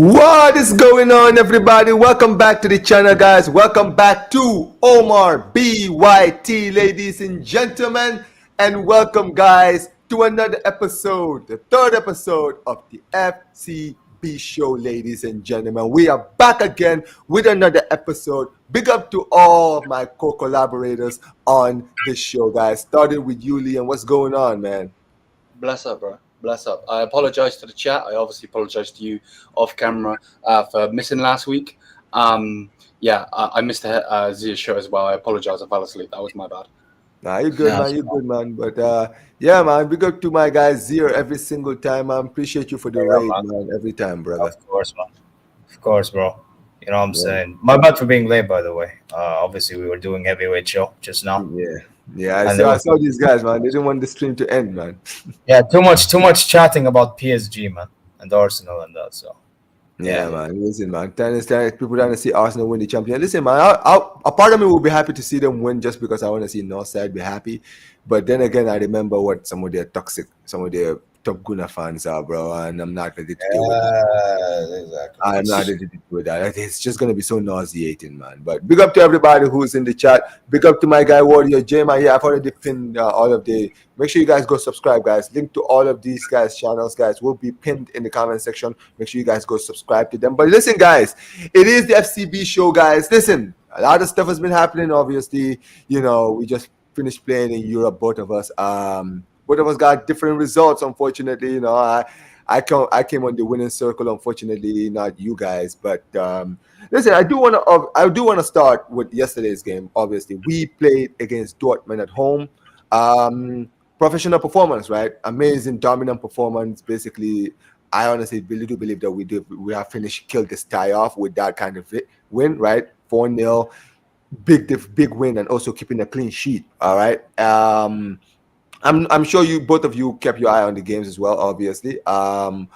What is going on, everybody? Welcome back to the channel, guys. Welcome back to Omar BYT, ladies and gentlemen. And welcome, guys, to another episode, the third episode of the FCB show, ladies and gentlemen. We are back again with another episode. Big up to all of my co-collaborators on this show, guys. Starting with you, Liam. What's going on, man? Bless up, bro. Bless up. I apologize to the chat. I obviously apologize to you off camera for missing last week. I missed the Zeer show as well. I apologize. I fell asleep. That was my bad. Nah, you're good, man. You're good, man. But yeah, man, big up to my guy Zeer every single time, man. Appreciate you for the raid, man. Every time, brother. Of course, man. Of course, bro. You know what I'm saying? My bad for being late, by the way. Obviously, we were doing heavyweight show just now. Yeah. I saw these guys, man. They didn't want the stream to end, man. Yeah, too much chatting about PSG, man, and Arsenal and that. So. Yeah, man. Listen, man. People trying to see Arsenal win the champion. Listen, man. A part of me will be happy to see them win just because I want to see Northside be happy. But then again, I remember what some of their Top Gunner fans are, bro, and I'm not ready to deal with that. Exactly. I'm not ready to deal with that. It's just gonna be so nauseating, man. But big up to everybody who's in the chat. Big up to my guy Warrior J, man. Yeah, I've already pinned all of the. Make sure you guys go subscribe, guys. Link to all of these guys' channels, guys, will be pinned in the comment section. Make sure you guys go subscribe to them. But listen, guys, it is the FCB show, guys. Listen, a lot of stuff has been happening. Obviously, you know, we just finished playing in Europe, both of us. Both of us got different results, unfortunately. You know, I came on the winning circle, unfortunately, not you guys. But listen, I do want to start with yesterday's game. Obviously, we played against Dortmund at home. Professional performance, right? Amazing, dominant performance. Basically, I honestly do believe that we have killed this tie off with that kind of win, right? 4-0, big win, and also keeping a clean sheet. All right. I'm sure both of you kept your eye on the games as well, obviously. What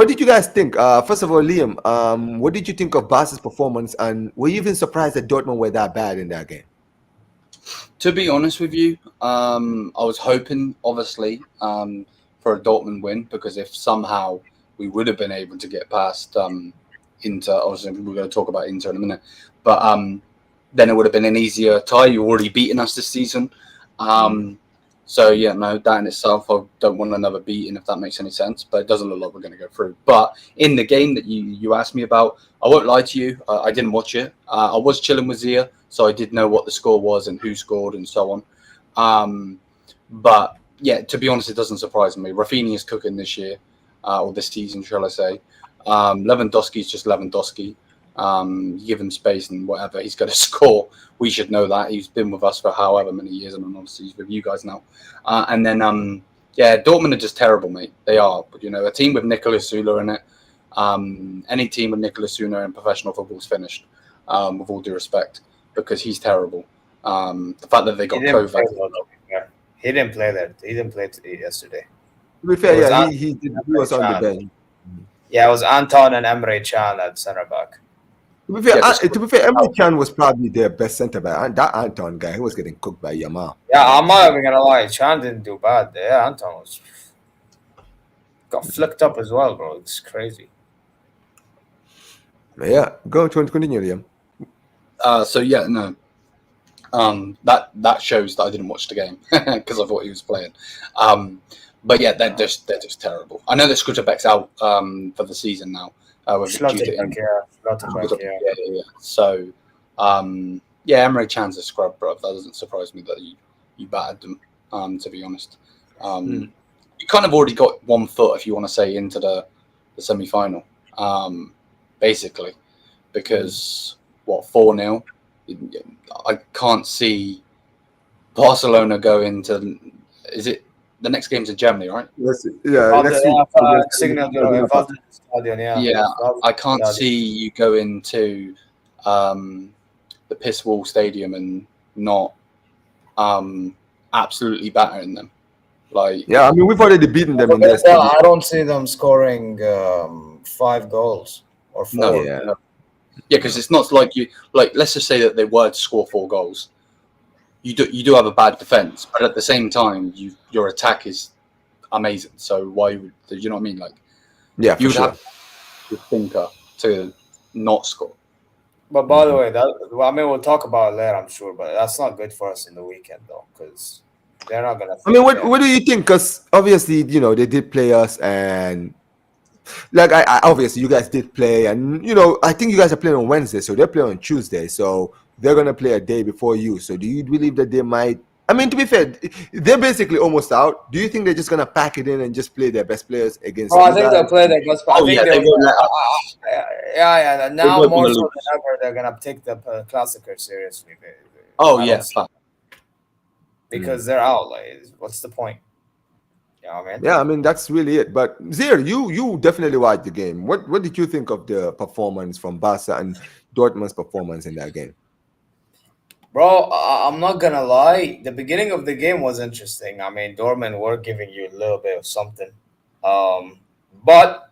did you guys think? First of all, Liam, what did you think of Barca's performance, and were you even surprised that Dortmund were that bad in that game? To be honest with you, I was hoping, obviously, for a Dortmund win, because if somehow we would have been able to get past Inter, obviously we're going to talk about Inter in a minute, but then it would have been an easier tie. You've already beaten us this season. So yeah, no, that in itself, I don't want another beating, if that makes any sense, but it doesn't look like we're going to go through. But in the game that you asked me about, I won't lie to you, I didn't watch it. I was chilling with Zeer, so I did know what the score was and who scored and so on. But yeah, to be honest, it doesn't surprise me. Rafinha is cooking this year, or this season, shall I say. Lewandowski's just Lewandowski. You give him space and whatever, he's going to score. We should know that. He's been with us for however many years, and obviously he's with you guys now. And then, Dortmund are just terrible, mate. They are. But, you know, a team with Nicolas Süle in it, any team with Nicolas Süle in professional football is finished, with all due respect, because he's terrible. The fact that they got Kovac. He didn't play that. He didn't play yesterday. To be fair, yeah, he was on the bench. Yeah, it was Anton and Emre Can at center back. To be fair, Emre Can was probably their best centre back. That Anton guy, he was getting cooked by Yamal. Yeah, I'm not even gonna lie. Can didn't do bad there. Yeah, Anton got flicked up as well, bro. It's crazy. Yeah, go to continue, Liam. That shows that I didn't watch the game because I thought he was playing. But yeah, they're just terrible. I know that Schlotterbeck's out for the season now. Schlotterbeck. So, Emre Can's a scrub, bro. That doesn't surprise me that you battered them. To be honest, you kind of already got 1 foot, if you want to say, into the semi-final, basically, because 4-0. I can't see Barcelona go into. Is it? The next game's in Germany, right? Next week. I can't see you go into the piss wall stadium and not absolutely battering them. I mean, we've already beaten them in this. I don't see them scoring 5 goals or 4. No. Yeah, because it's not like you let's just say that they were to score 4 goals. You do have a bad defense, but at the same time, your attack is amazing. So why would you know what I mean? the thinker to not score. But by the way, we'll talk about it later, I'm sure, but that's not good for us in the weekend, though, because they're not going to. I mean, what do you think? Because obviously, they did play us, and like I obviously you guys did play, and I think you guys are playing on Wednesday, so they're playing on Tuesday, so they're gonna play a day before you. So do you believe that they might? I mean, to be fair, they're basically almost out. Do you think they're just gonna pack it in and just play their best players against? I think they'll play their best. Oh, yeah, yeah. Now more so than ever, they're gonna take the Klassiker seriously. Oh yes, because they're out. Like, what's the point? Yeah, I mean that's really it. But Zeer, you definitely watched the game. What did you think of the performance from Barca and Dortmund's performance in that game? Bro, I'm not gonna lie. The beginning of the game was interesting. I mean, Dortmund were giving you a little bit of something, but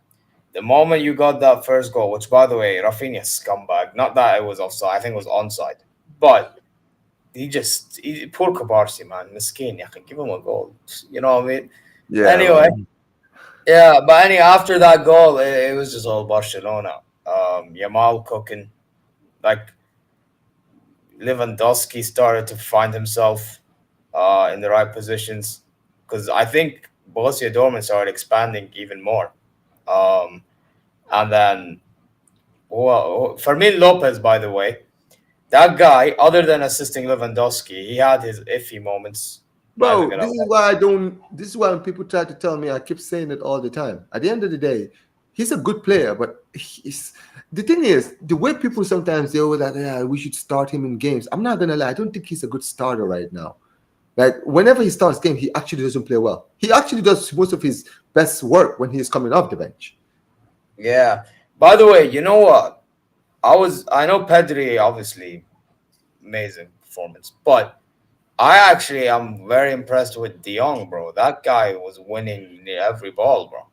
the moment you got that first goal, which by the way, Rafinha scumbag. Not that it was offside. I think it was onside, but poor Kabarsi, man, miskin. I can give him a goal. You know what I mean? Yeah. Anyway, but after that goal, it was just all Barcelona. Yamal cooking, like Lewandowski started to find himself in the right positions, because I think Borussia Dortmund started expanding even more. And then, Fermin Lopez, by the way, that guy, other than assisting Lewandowski, he had his iffy moments. Bro, this is why when people try to tell me, I keep saying it all the time. At the end of the day, he's a good player, but the thing is, the way people sometimes they always like, yeah, we should start him in games. I'm not gonna lie, I don't think he's a good starter right now. Like whenever he starts game, he actually doesn't play well. He actually does most of his best work when he's coming off the bench. Yeah. By the way, you know what? I know Pedri, obviously, amazing performance, but I actually am very impressed with De Jong, bro. That guy was winning every ball, bro.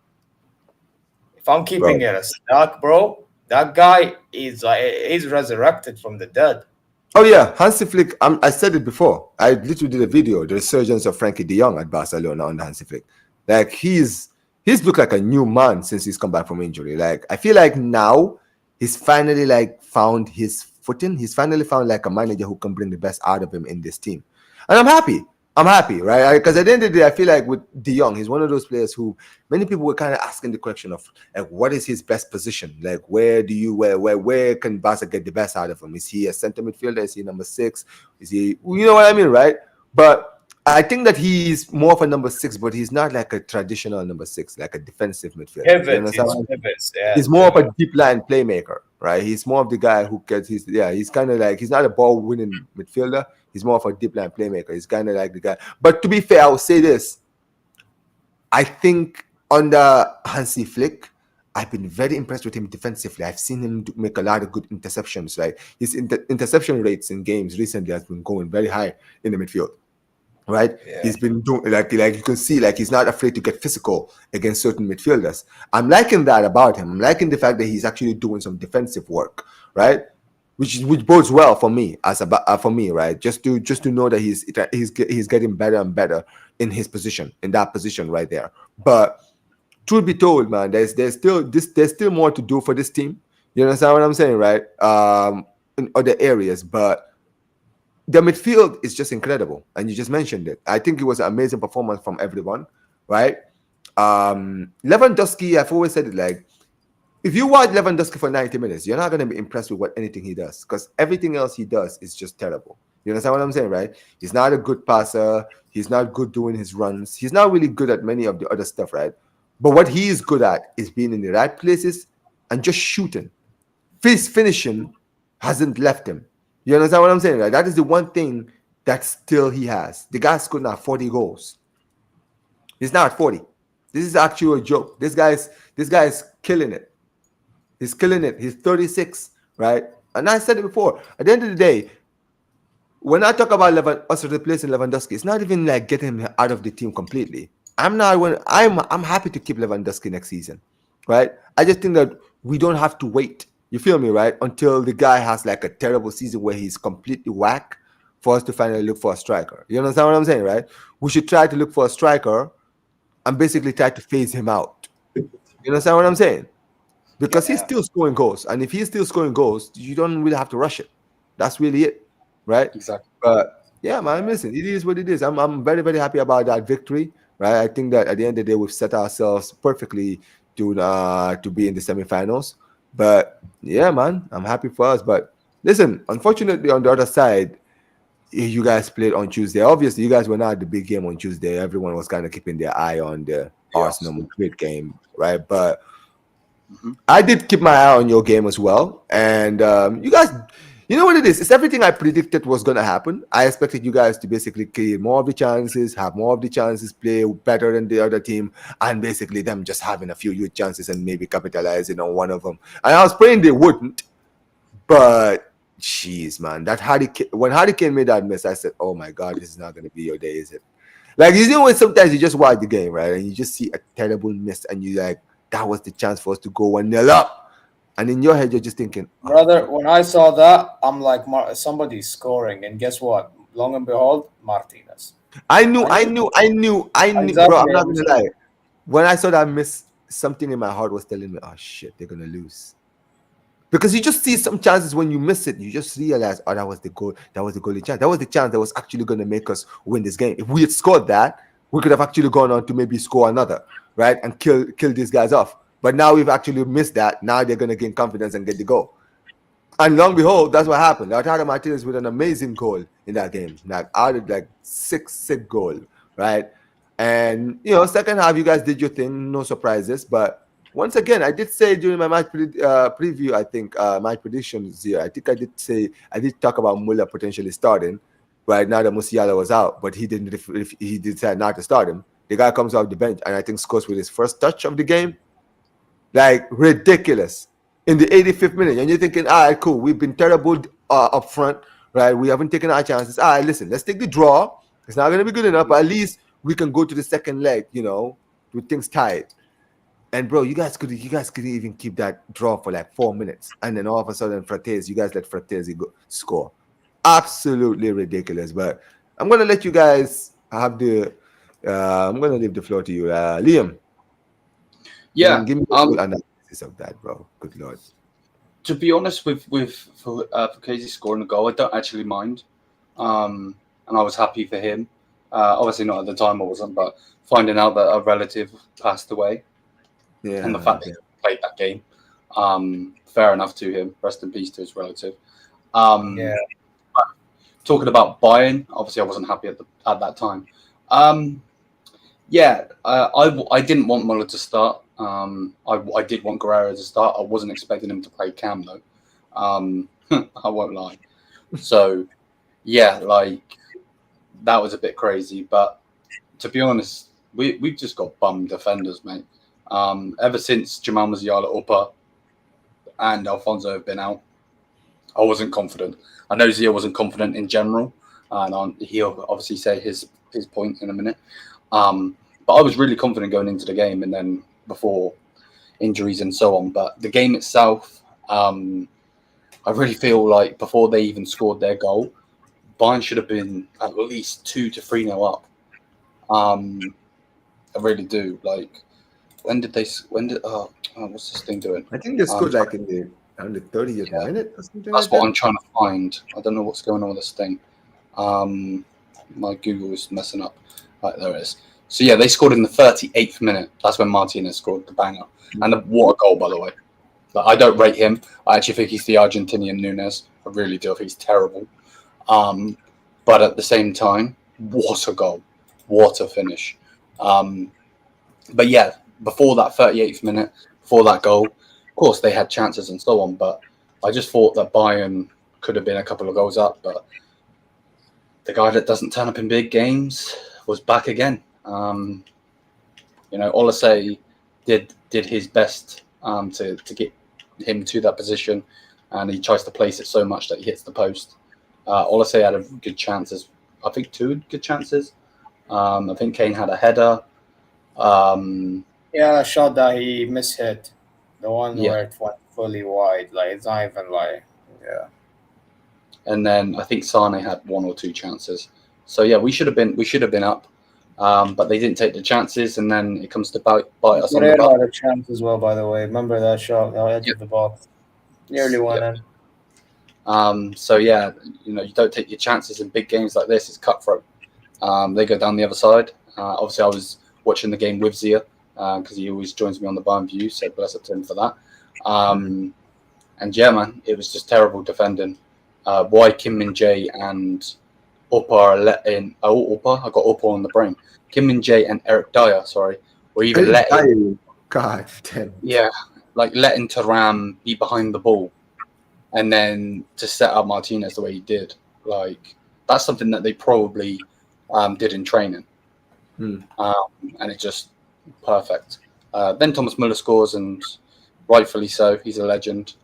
If I'm keeping it a stack, bro, that guy is he's resurrected from the dead. Oh yeah, Hansi Flick. I said it before. I literally did a video, the resurgence of Frankie De Jong at Barcelona under Hansi Flick. Like he's looked like a new man since he's come back from injury. Like I feel like now he's finally found his footing. He's finally found like a manager who can bring the best out of him in this team. And I'm happy, right? Because at the end of the day, I feel like with De Jong, he's one of those players who many people were kind of asking the question of like, what is his best position? Like, where can Barca get the best out of him? Is he a center midfielder? Is he number 6? Is he, you know what I mean, right? But I think that he's more of a number 6, but he's not like a traditional number 6, like a defensive midfielder. He's more of a deep line playmaker, right? He's more of the guy who gets he's kind of like, he's not a ball winning midfielder. He's more of a deep line playmaker. He's kind of like the guy. But to be fair, I will say this. I think under Hansi Flick, I've been very impressed with him defensively. I've seen him make a lot of good interceptions. Right, his interception rates in games recently has been going very high in the midfield. Right, he's been doing like you can see, like he's not afraid to get physical against certain midfielders. I'm liking that about him. I'm liking the fact that he's actually doing some defensive work. Right. Which bodes well for me right? Just to know that he's getting better and better in that position right there. But truth be told, man, there's still more to do for this team. You understand what I'm saying, right? In other areas, but the midfield is just incredible, and you just mentioned it. I think it was an amazing performance from everyone, right? Lewandowski, I've always said it, like, if you watch Lewandowski for 90 minutes, you're not going to be impressed with anything he does, because everything else he does is just terrible. You understand what I'm saying, right? He's not a good passer. He's not good doing his runs. He's not really good at many of the other stuff, right? But what he is good at is being in the right places and just shooting. His finishing hasn't left him. You understand what I'm saying, right? That is the one thing that still he has. The guy's good now, 40 goals. He's not at 40. This is actually a joke. This guy's killing it. He's killing it. He's 36, right? And I said it before. At the end of the day, when I talk about us replacing Lewandowski, it's not even like getting him out of the team completely. I'm happy to keep Lewandowski next season, right? I just think that we don't have to wait. You feel me, right? Until the guy has like a terrible season where he's completely whack for us to finally look for a striker. You understand what I'm saying, right? We should try to look for a striker and basically try to phase him out. You understand what I'm saying? because he's Yeah. still scoring goals. And if he's still scoring goals, you don't really have to rush it. That's really it, right? Exactly. But yeah, man, listen, it is what it is. I'm very, very happy about that victory, right? I think that at the end of the day, we've set ourselves perfectly to be in the semifinals. But yeah, man, I'm happy for us. But listen, unfortunately, on the other side, you guys played on Tuesday. Obviously, you guys were not at the big game on Tuesday. Everyone was kind of keeping their eye on the Arsenal Madrid game, right? But I did keep my eye on your game as well. And you guys, you know what it is? It's everything I predicted was going to happen. I expected you guys to basically create more of the chances, have more of the chances, play better than the other team, and basically them just having a few huge chances and maybe capitalizing on one of them. And I was praying they wouldn't, but jeez, man, when Harry Kane made that miss, I said, "Oh my God, this is not going to be your day, is it?" Like, you know, when sometimes you just watch the game, right, and you just see a terrible miss, and you like, that was the chance for us to go 1-0 up, and in your head you're just thinking, Brother, when I saw that, I'm like, somebody's scoring, and guess what? Long and behold, Martinez. I knew, bro. I'm Exactly. not gonna lie. When I saw that miss, something in my heart was telling me, "Oh shit, they're gonna lose." Because you just see some chances when you miss it, you just realize, oh, that was the goal. That was the goalie chance. That was the chance that was actually going to make us win this game. If we had scored that, we could have actually gone on to maybe score another, right, and kill these guys off. But now we've actually missed that. Now they're going to gain confidence and get the goal. And long behold, that's what happened. Lautaro Martinez with an amazing goal in that game. Like, out of like sick goal, right? And second half, you guys did your thing, no surprises. But once again, I did say during my match preview, I think my predictions here, I think I did talk about Muller potentially starting. Right now that Musiala was out, but he didn't. If he decided not to start him, the guy comes off the bench and I think scores with his first touch of the game. Like, ridiculous. In the 85th minute, and you're thinking, all right, cool, we've been terrible up front, right? We haven't taken our chances. All right, listen, let's take the draw. It's not going to be good enough, but at least we can go to the second leg, with things tied. And bro, you guys could even keep that draw for like 4 minutes, and then all of a sudden, you guys let Fratesi go score. Absolutely ridiculous. But I'm gonna let you guys have the. I'm gonna leave the floor to you, Liam. Yeah. Give me the full analysis of that, bro. Good lord. To be honest, with Casey scoring a goal, I don't actually mind, and I was happy for him. Obviously, not at the time I wasn't, but finding out that a relative passed away, and the fact that he played that game, fair enough to him. Rest in peace to his relative. Yeah. Talking about Bayern, obviously I wasn't happy at that time. I didn't want Muller to start. I did want Guerrero to start. I wasn't expecting him to play Cam though. I won't lie. So yeah, like, that was a bit crazy. But to be honest, we've just got bum defenders, mate. Ever since Jamal Musiala, Upper, and Alfonso have been out, I wasn't confident. I know Zeer wasn't confident in general, and he'll obviously say his point in a minute. But I was really confident going into the game, and then before injuries and so on. But the game itself, I really feel like before they even scored their goal, Bayern should have been at least 2-3-0 up. I really do. Like, what's this thing doing? I think they scored like in the 30th minute or something. That's what I'm trying to find. I don't know what's going on with this thing. My Google is messing up. Right, there it is. So yeah, they scored in the 38th minute. That's when Martinez scored the banger. And what a goal, by the way. Like, I don't rate him. I actually think he's the Argentinian Nunes. I really do. I think he's terrible. But at the same time, what a goal. What a finish. But yeah, before that 38th minute, before that goal, of course they had chances and so on, but I just thought that Bayern could have been a couple of goals up, but the guy that doesn't turn up in big games was back again. Olise did his best to get him to that position, and he tries to place it so much that he hits the post. Olise had a good chances. I think 2 good chances. I think Kane had a header. A shot that he mishit. The one where it went fully wide. Like, it's not even like, yeah. And then I think Sane had 1 or 2 chances. So yeah, we should have been up. but they didn't take the chances, and then it comes to bite us on the Pereira butt. had a chance as well, by the way. Remember that shot? The edge Yep. of the box. Nearly went Yep. in. So yeah, you don't take your chances in big games like this. It's cutthroat. They go down the other side. Obviously, I was watching the game with Zeer because he always joins me on the Bayern View, so bless up to him for that. And yeah, man, it was just terrible defending. Why Kim Min Jae and Upper are let in? Upper, I got Upper on the brain. Kim Min Jae and Eric Dyer, sorry, were even letting. God damn. Yeah, like letting Thuram be behind the ball, and then to set up Martinez the way he did. Like that's something that they probably did in training, and it just perfect. Then Thomas Muller scores, and rightfully so. He's a legend.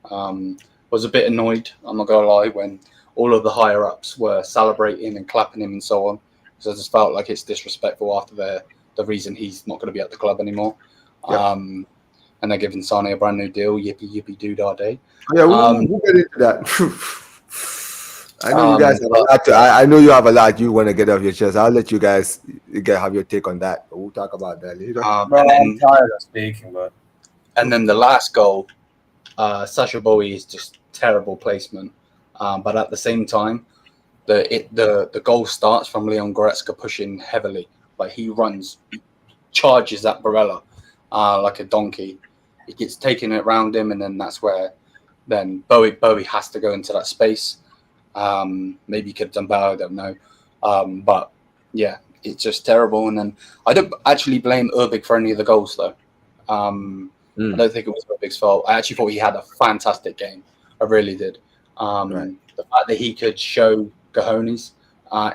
Was a bit annoyed, I'm not gonna lie, when all of the higher ups were celebrating and clapping him and so on, because I just felt like it's disrespectful after the reason he's not going to be at the club anymore. Yep. And they're giving Sane a brand new deal. Yippee yippee doo dah day. Yeah, we'll get into that. I know you guys have a lot. I know you have a lot you want to get off your chest. I'll let you guys have your take on that. But we'll talk about that later. Bro, I'm tired of speaking, but. And then the last goal, Sasha Bowie is just terrible placement. But at the same time, the goal starts from Leon Goretzka pushing heavily. Like he runs, he charges at Barella like a donkey. He gets taken around him, and then that's where then Bowie has to go into that space. Maybe he could have done better, I don't know. But yeah, it's just terrible. And then I don't actually blame Urbik for any of the goals, though. I don't think it was Urbik's fault. I actually thought he had a fantastic game. I really did. The fact that he could show cojones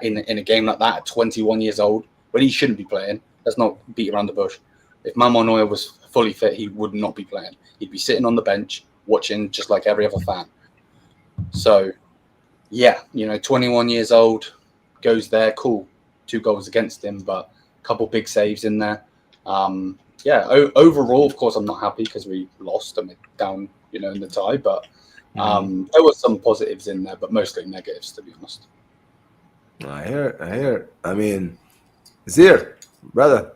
in a game like that at 21 years old, when he shouldn't be playing, let's not beat around the bush. If Mamadou Neuer was fully fit, he would not be playing. He'd be sitting on the bench watching just like every other fan. So, yeah, 21 years old, goes there, cool. 2 goals against him, but a couple big saves in there. Overall, of course, I'm not happy because we lost and we're down, in the tie, but there were some positives in there, but mostly negatives, to be honest. I hear it. I mean, Zeer, brother,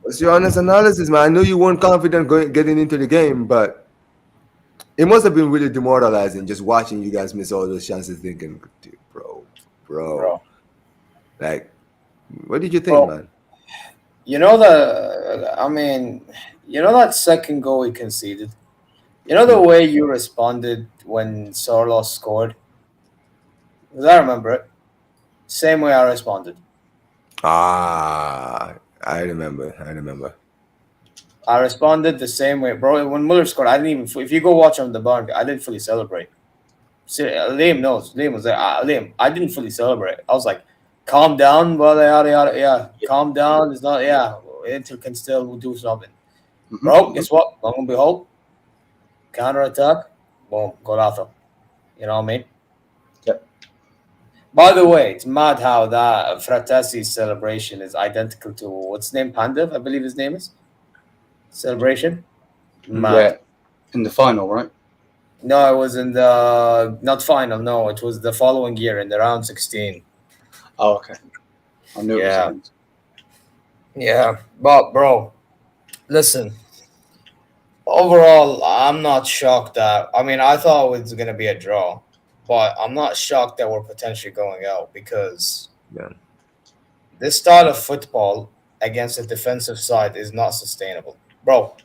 what's your honest analysis, man? I know you weren't confident getting into the game, but it must have been really demoralizing just watching you guys miss all those chances, thinking, dude, bro. Like, what did you think, man? That second goal he conceded. The way you responded when Sorlos scored? Because I remember it. Same way I responded. I remember. I responded the same way, bro. When Muller scored, I didn't even. If you go watch on the bar, I didn't fully celebrate. Liam knows. Liam was there. Liam, I didn't fully celebrate. I was like, calm down, brother. Yeah. Calm down. It's not. Yeah, Inter can still do something. Bro, guess what? Long and behold, counter attack. Boom, golazo. You know what I mean? Yep. By the way, it's mad how that Frattesi's celebration is identical to what's his name? Pandev, I believe his name is. Celebration. Mad. Yeah, in the final, right? No, it was in the not final. No, it was the following year in the round 16. Oh, okay. I knew it was. Yeah, but bro, listen. Overall, I'm not shocked that. I thought it was gonna be a draw, but I'm not shocked that we're potentially going out because this style of football against a defensive side is not sustainable, bro.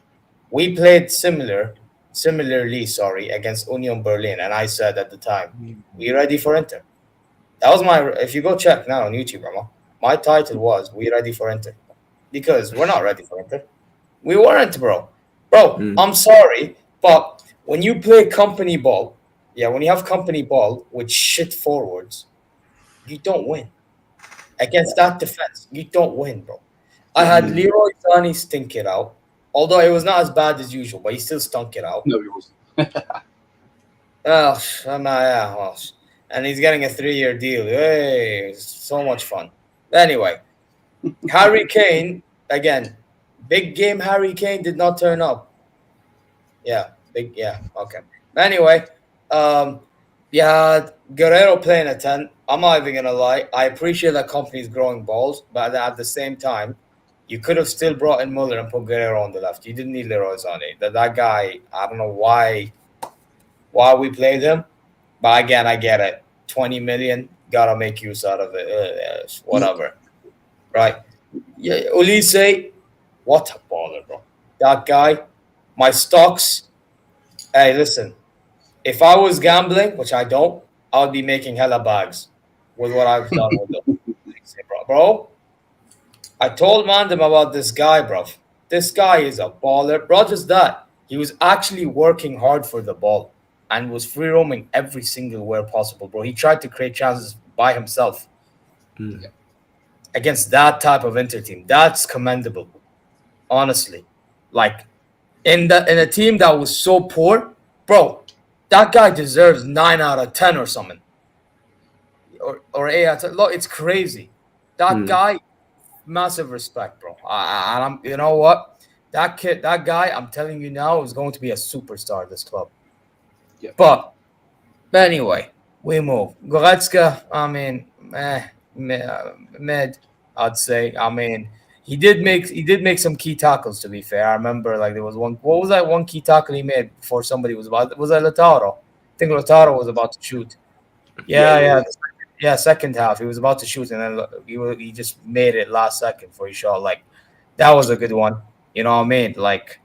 We played similarly, against Union Berlin, and I said at the time, "We ready for Inter?" That was my. If you go check now on YouTube, Rama, my title was "We ready for Inter," because we're not ready for Inter. We weren't, bro. I'm sorry, but when you play company ball, when you have company ball with shit forwards, you don't win. Against that defense, you don't win, bro. I had Leroy Sané stink it out, although it was not as bad as usual, but he still stunk it out. No, he wasn't. And he's getting a 3-year deal. Hey, so much fun. Anyway, Harry Kane, again, big game Harry Kane did not turn up. Okay. Anyway, Yeah, Guerrero playing a 10. I'm not even gonna lie. I appreciate that company's growing balls, but at the same time, you could have still brought in Muller and put Guerrero on the left. You didn't need Leroy Sané. That guy, I don't know why we played him, but again, I get it. 20 million, gotta make use out of it. Whatever, right? Yeah, Ulise, what a baller, bro. That guy, my stocks. Hey, listen. If I was gambling, which I don't, I would be making hella bags with what I've done with them. Bro, I told Mandem about this guy, bro. This guy is a baller. Bro, just that. He was actually working hard for the ball and was free roaming every single where possible, bro. He tried to create chances by himself against that type of Inter team. That's commendable, honestly. Like in a team that was so poor, bro, that guy deserves 9 out of 10 or something. Or 8 out of 10. Look, it's crazy. That guy, massive respect, bro. And I'm, you know what? That guy, I'm telling you now, is going to be a superstar of this club. Yeah. But anyway, we move. Goretzka, I mean, mid, I'd say. I mean, he did make some key tackles, to be fair. I remember like there was one. What was that one key tackle he made before somebody was about? Was that Lautaro? I think Lautaro was about to shoot. Yeah. Second half, he was about to shoot, and then he just made it last second for his shot. Like that was a good one. You know what I mean? Like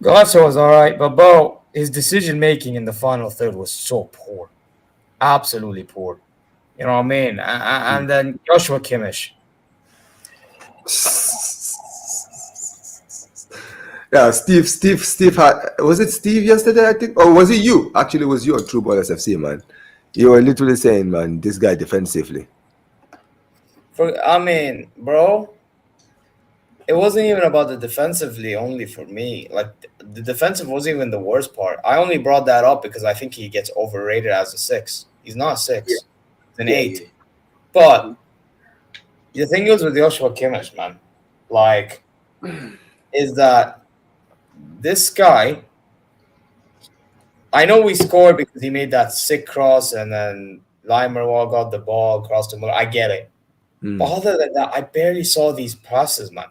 Goretzka was all right, but bro, his decision making in the final third was so poor, absolutely poor. You know what I mean? And then Joshua Kimmich. Yeah, Steve was it Steve yesterday, I think? Or was it you? Actually, it was you on True Ballers FC, man. You were literally saying, man, this guy defensively. I mean, bro, it wasn't even about the defensively only for me. Like the defensive wasn't even the worst part. I only brought that up because I think he gets overrated as a 6. He's not a 6. He's an 8. Yeah. But the thing is with Joshua Kimmich, man, like, is that this guy, I know we scored because he made that sick cross and then Limerwall got the ball across the middle. I get it. But other than that, I barely saw these passes, man.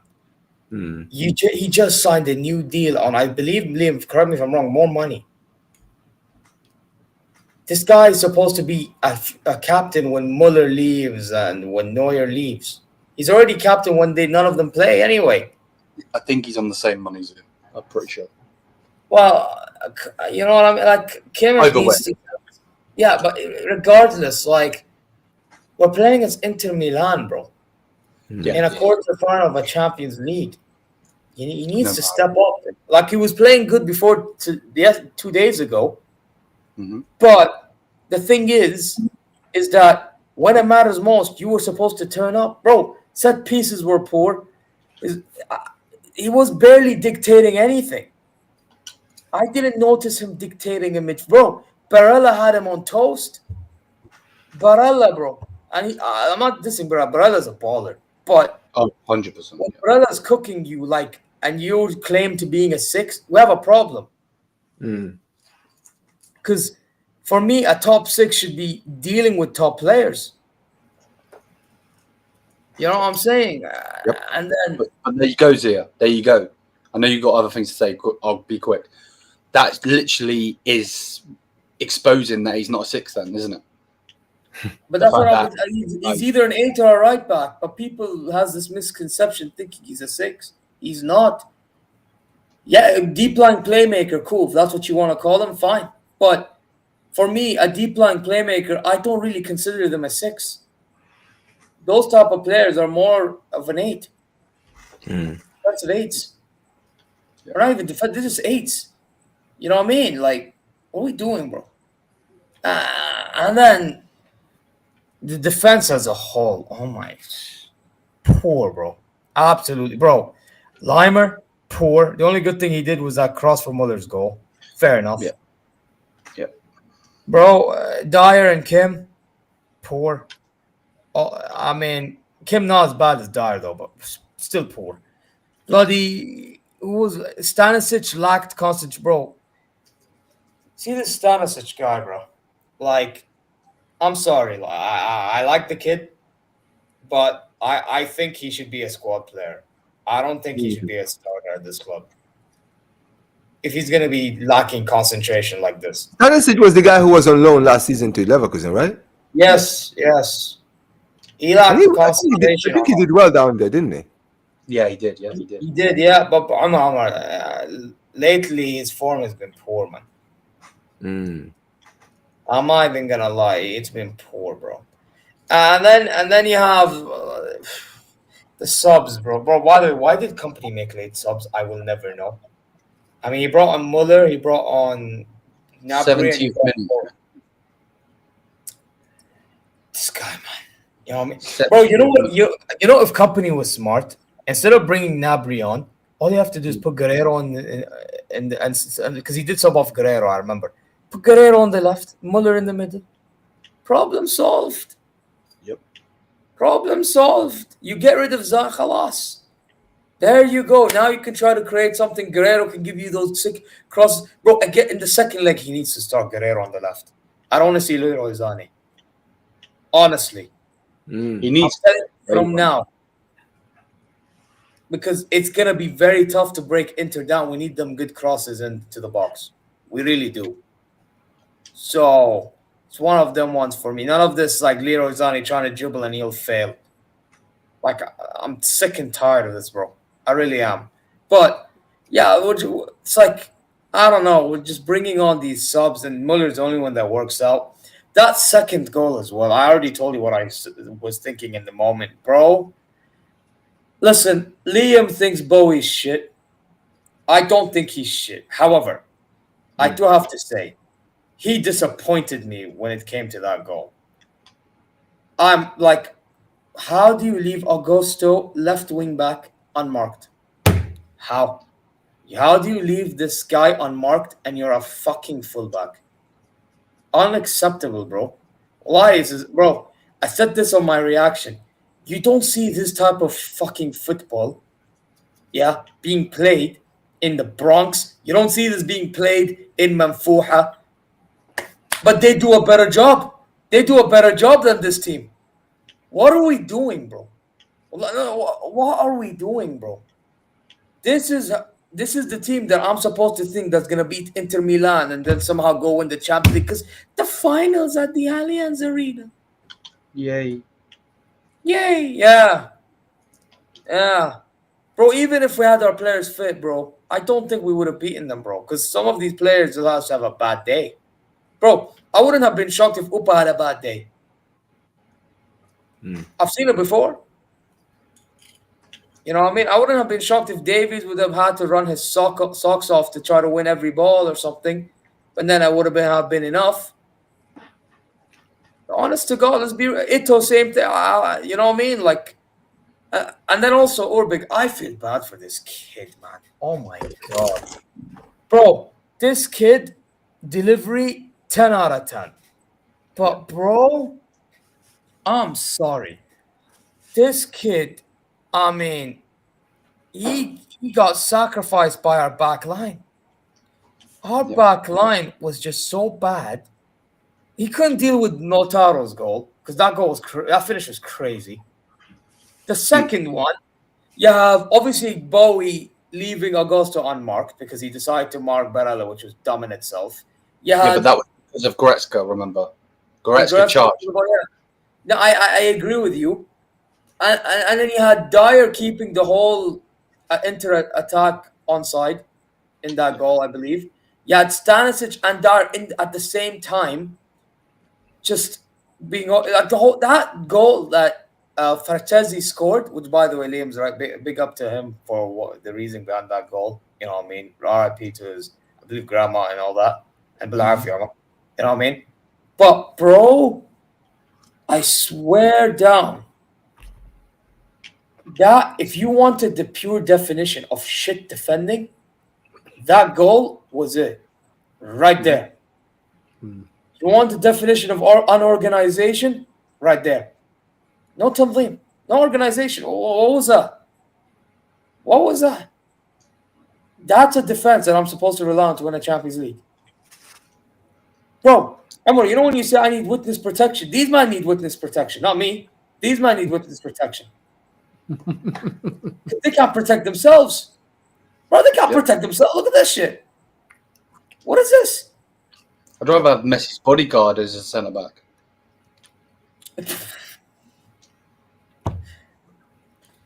He just signed a new deal on, I believe, Liam, correct me if I'm wrong, more money. This guy is supposed to be a captain when Muller leaves and when Neuer leaves. He's already captain when none of them play anyway. I think he's on the same money as him. I'm pretty sure. Well, you know what I mean? Like, Kimmich needs to... Yeah, but regardless, like, we're playing against Inter Milan, bro. In a quarterfinal of a Champions League. He needs to step up. Like, he was playing good before 2 days ago. But the thing is that when it matters most, you were supposed to turn up. Bro, set pieces were poor. He was barely dictating anything. I didn't notice him dictating a midfield. Bro, Barella had him on toast. Barella, bro. And I'm not dissing Barella. Barella's a baller. But 100%. when Barella's cooking you, like, and you claim to being a 6, we have a problem. Because for me, a top 6 should be dealing with top players. You know what I'm saying? Yep. And then... But there you go, Zeer. There you go. I know you've got other things to say. I'll be quick. That literally is exposing that he's not a 6 then, isn't it? But that's what he's either an 8 or a right back. But people has this misconception thinking he's a 6. He's not. Yeah, a deep line playmaker, cool. If that's what you want to call him, fine. But for me, a deep line playmaker, I don't really consider them a 6. Those type of players are more of an 8. Defensive 8s. They're not even defensive. This is 8s. You know what I mean? Like, what are we doing, bro? And then the defense as a whole. Oh my, poor, bro. Absolutely, bro. Limer, poor. The only good thing he did was that cross for Muller's goal. Fair enough. Yeah. Bro, Dyer and Kim, poor. Oh, I mean, Kim not as bad as Dyer though, but still poor. Bloody, who was Stanisic lacked concentration, bro. See this Stanisic guy, bro. like, I'm sorry, I like the kid, but I think he should be a squad player. I don't think he should be a starter at this club. If he's gonna be lacking concentration like this. Stanisic was the guy who was on loan last season to Leverkusen, right? Yes. He And lacked he, the concentration. I think he did well down there, didn't he? Yeah, he did. Yeah, he did. He did, yeah, but lately his form has been poor, man. I'm not even gonna lie, it's been poor, bro. And then you have the subs, bro. Why did company make late subs? I will never know. I mean, he brought on Muller, he brought on Gnabry, 70th minute. This guy, man. You know what I mean? Bro, you know what? You know, if company was smart, instead of bringing Gnabry on, all you have to do is put Guerrero on, and because he did sub off Guerrero, I remember. Put Guerrero on the left, Muller in the middle. Problem solved. Yep. Problem solved. You get rid of Zaha, khalas. There you go. Now you can try to create something. Guerrero can give you those sick crosses. Bro, again, in the second leg, he needs to start Guerrero on the left. I don't want to see Leroy Sané. Honestly. He needs from now. Because it's going to be very tough to break Inter down. We need them good crosses into the box. We really do. So, it's one of them ones for me. None of this, like, Leroy Sané trying to dribble and he'll fail. Like, I'm sick and tired of this, bro. I really am. But, yeah, it's like, I don't know. We're just bringing on these subs, and Muller's the only one that works out. That second goal as well, I already told you what I was thinking in the moment. Bro, listen, Liam thinks Bowie's shit. I don't think he's shit. However, I do have to say, he disappointed me when it came to that goal. I'm like, how do you leave Augusto left wing back unmarked? How? How do you leave this guy unmarked and you're a fucking fullback? Unacceptable, bro. Why is this, bro? I said this on my reaction. You don't see this type of fucking football, yeah, being played in the Bronx. You don't see this being played in Manfuha. But they do a better job. They do a better job than this team. What are we doing, bro? What are we doing, bro? This is the team that I'm supposed to think that's gonna beat Inter Milan and then somehow go win the Champions League because the finals at the Allianz Arena. Yay! Yeah, bro. Even if we had our players fit, bro, I don't think we would have beaten them, bro. Because some of these players will also have a bad day, bro. I wouldn't have been shocked if Upa had a bad day. I've seen it before. You know what I mean? I wouldn't have been shocked if Davies would have had to run his socks off to try to win every ball or something. But then I would have been enough. Honest to God, let's be Ito, same thing. You know what I mean? Like, and then also Urbig, I feel bad for this kid, man. Oh my God. Bro, this kid, delivery, 10 out of 10. But bro, I'm sorry. This kid, I mean, he got sacrificed by our back line. Our back line was just so bad. He couldn't deal with Notaro's goal because that goal was that finish was crazy. The second one, you have obviously Bowie leaving Augusto unmarked because he decided to mark Barella, which was dumb in itself. But that was because of Goretzka, remember? Goretzka charged. No, I agree with you. And then you had Dyer keeping the whole Inter attack onside in that goal, I believe. You had Stanisic and Dyer at the same time, just being like that goal that Frattesi scored, which by the way, Liam's right. Big up to him for the reason behind that goal. You know what I mean? RIP to his, I believe, grandma and all that, and Bilarfiama. You know what I mean? But bro, I swear down. That if you wanted the pure definition of shit defending, that goal was it. Right there. You want the definition of unorganization? Right there. No tamlim. No organization. What was that? What was that? That's a defense that I'm supposed to rely on to win a Champions League. Bro, Emma, you know when you say I need witness protection? These men need witness protection, not me. These men need witness protection. They can't protect themselves. Bro, they can't protect themselves. Look at this shit. What is this? I'd rather have Messi's bodyguard as a centre back.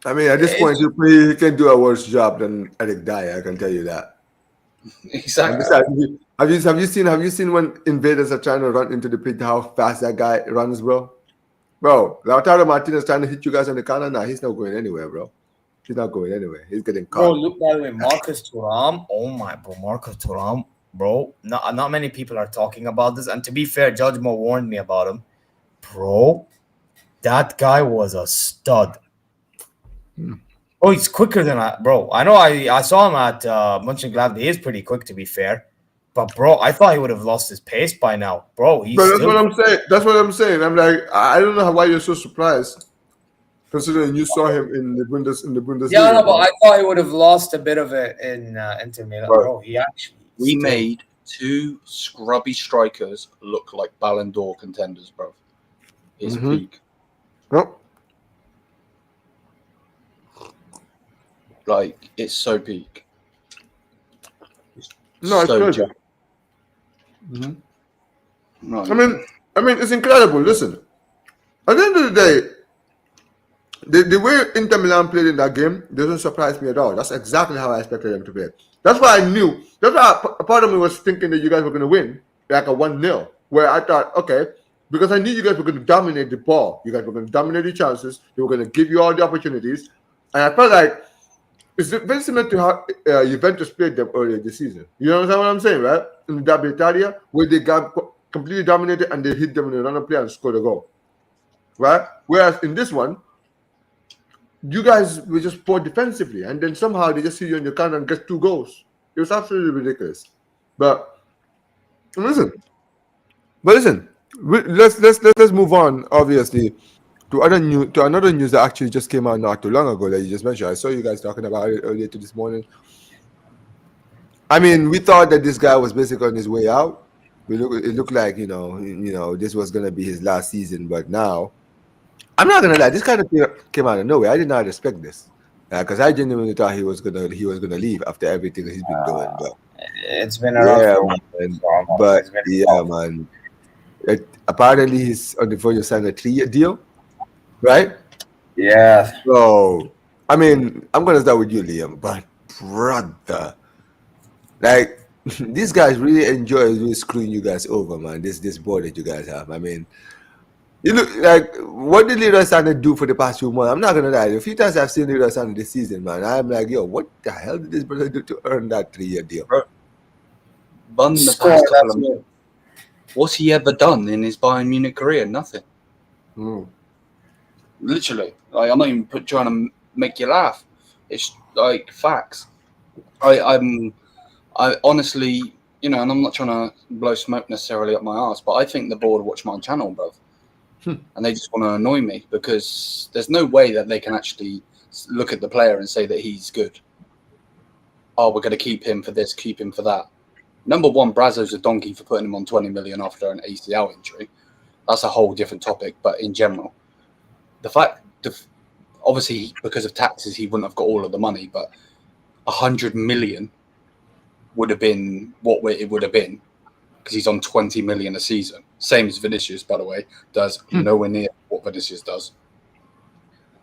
I mean, at this point, he can do a worse job than Eric Dyer. I can tell you that. Exactly. Have you seen when invaders are trying to run into the pit, how fast that guy runs, bro? Bro, Lautaro Martinez trying to hit you guys on the corner. Nah, he's not going anywhere, bro. He's not going anywhere. He's getting caught. Bro, look, by the way, Marcus Thuram. Oh my, bro, Marcus Thuram, bro. Not many people are talking about this. And to be fair, Judge Mo warned me about him. Bro, that guy was a stud. Oh, he's quicker than I, bro. I know I saw him at Mönchengladbach. He is pretty quick, to be fair. But, bro, I thought he would have lost his pace by now. Bro, that's what I'm saying. That's what I'm saying. I'm like, I don't know why you're so surprised, considering you saw him in the Bundesliga. Yeah, no, but I thought he would have lost a bit of it in Inter Milan. Bro, he actually... We made two scrubby strikers look like Ballon d'Or contenders, bro. His peak. Nope. Like, it's so peak. No, it's so crazy. Right. I mean, it's incredible. Listen, at the end of the day, the way Inter Milan played in that game doesn't surprise me at all. That's exactly how I expected them to play. That's why I knew. That's why a part of me was thinking that you guys were going to win, like a 1-0, where I thought, okay, because I knew you guys were going to dominate the ball. You guys were going to dominate the chances. They were going to give you all the opportunities. And I felt like it's very similar to how Juventus played them earlier this season. You understand what I'm saying, right? In the Derby Italia, where they got completely dominated and they hit them in another play and scored a goal. Right? Whereas in this one, you guys were just poor defensively, and then somehow they just see you in your corner and get 2 goals. It was absolutely ridiculous. But listen, let's move on. Obviously, to another news that actually just came out not too long ago that you just mentioned. I saw you guys talking about it earlier this morning. I mean, we thought that this guy was basically on his way out. It looked like you know this was gonna be his last season, but now I'm not gonna lie, this kind of came out of nowhere. I did not expect this because I genuinely thought he was gonna leave after everything he's been doing. But it's been around man. Apparently he's on the verge of signing a 3-year deal, right? Yeah. So I mean, I'm gonna start with you, Liam, but brother, like these guys really enjoy really screwing you guys over, man. This board that you guys have. I mean, you look like what did Leroy Sané do for the past few months? I'm not gonna lie. A few times I've seen Leroy Sané this season, man. I'm like, yo, what the hell did this brother do to earn that 3-year deal? What's he ever done in his Bayern Munich career? Nothing. Literally, like, I'm not even trying to make you laugh. It's like facts. I honestly, you know, and I'm not trying to blow smoke necessarily up my ass, but I think the board watch my channel, bro. And they just want to annoy me because there's no way that they can actually look at the player and say that he's good. Oh, we're going to keep him for this, keep him for that. Number one, Brazo's a donkey for putting him on 20 million after an ACL injury. That's a whole different topic, but in general, the fact, obviously, because of taxes, he wouldn't have got all of the money, but 100 million would have been what it would have been because he's on 20 million a season. Same as Vinicius, by the way, does nowhere near what Vinicius does.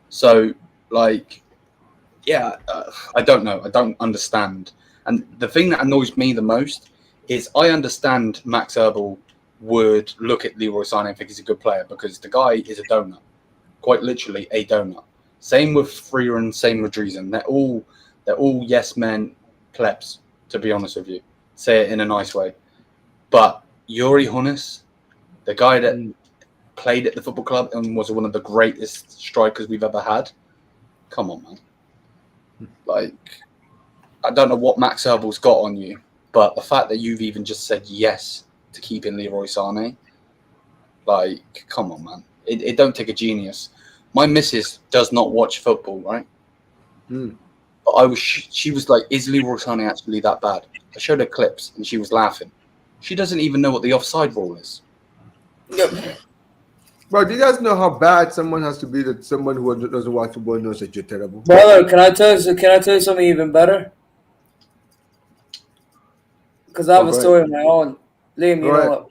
So, like, yeah, I don't know. I don't understand. And the thing that annoys me the most is I understand Max Eberl would look at Leroy Sané and think he's a good player because the guy is a donut, quite literally a donut. Same with Freeran, same with Driesen. They're all yes men plebs, to be honest with you. Say it in a nice way. But Yuri Honis, the guy that played at the football club and was one of the greatest strikers we've ever had, come on, man. Like, I don't know what Max Eberl's got on you, but the fact that you've even just said yes to keeping Leroy Sané, like, come on, man. It don't take a genius. My missus does not watch football, right? But she was like, is Leroy Sané actually that bad? I showed her clips and she was laughing. She doesn't even know what the offside ball is. Bro, do you guys know how bad someone has to be that someone who doesn't watch football knows that you're terrible? Brother, can I tell you something even better? Because I have a story of my own. Liam, you know what?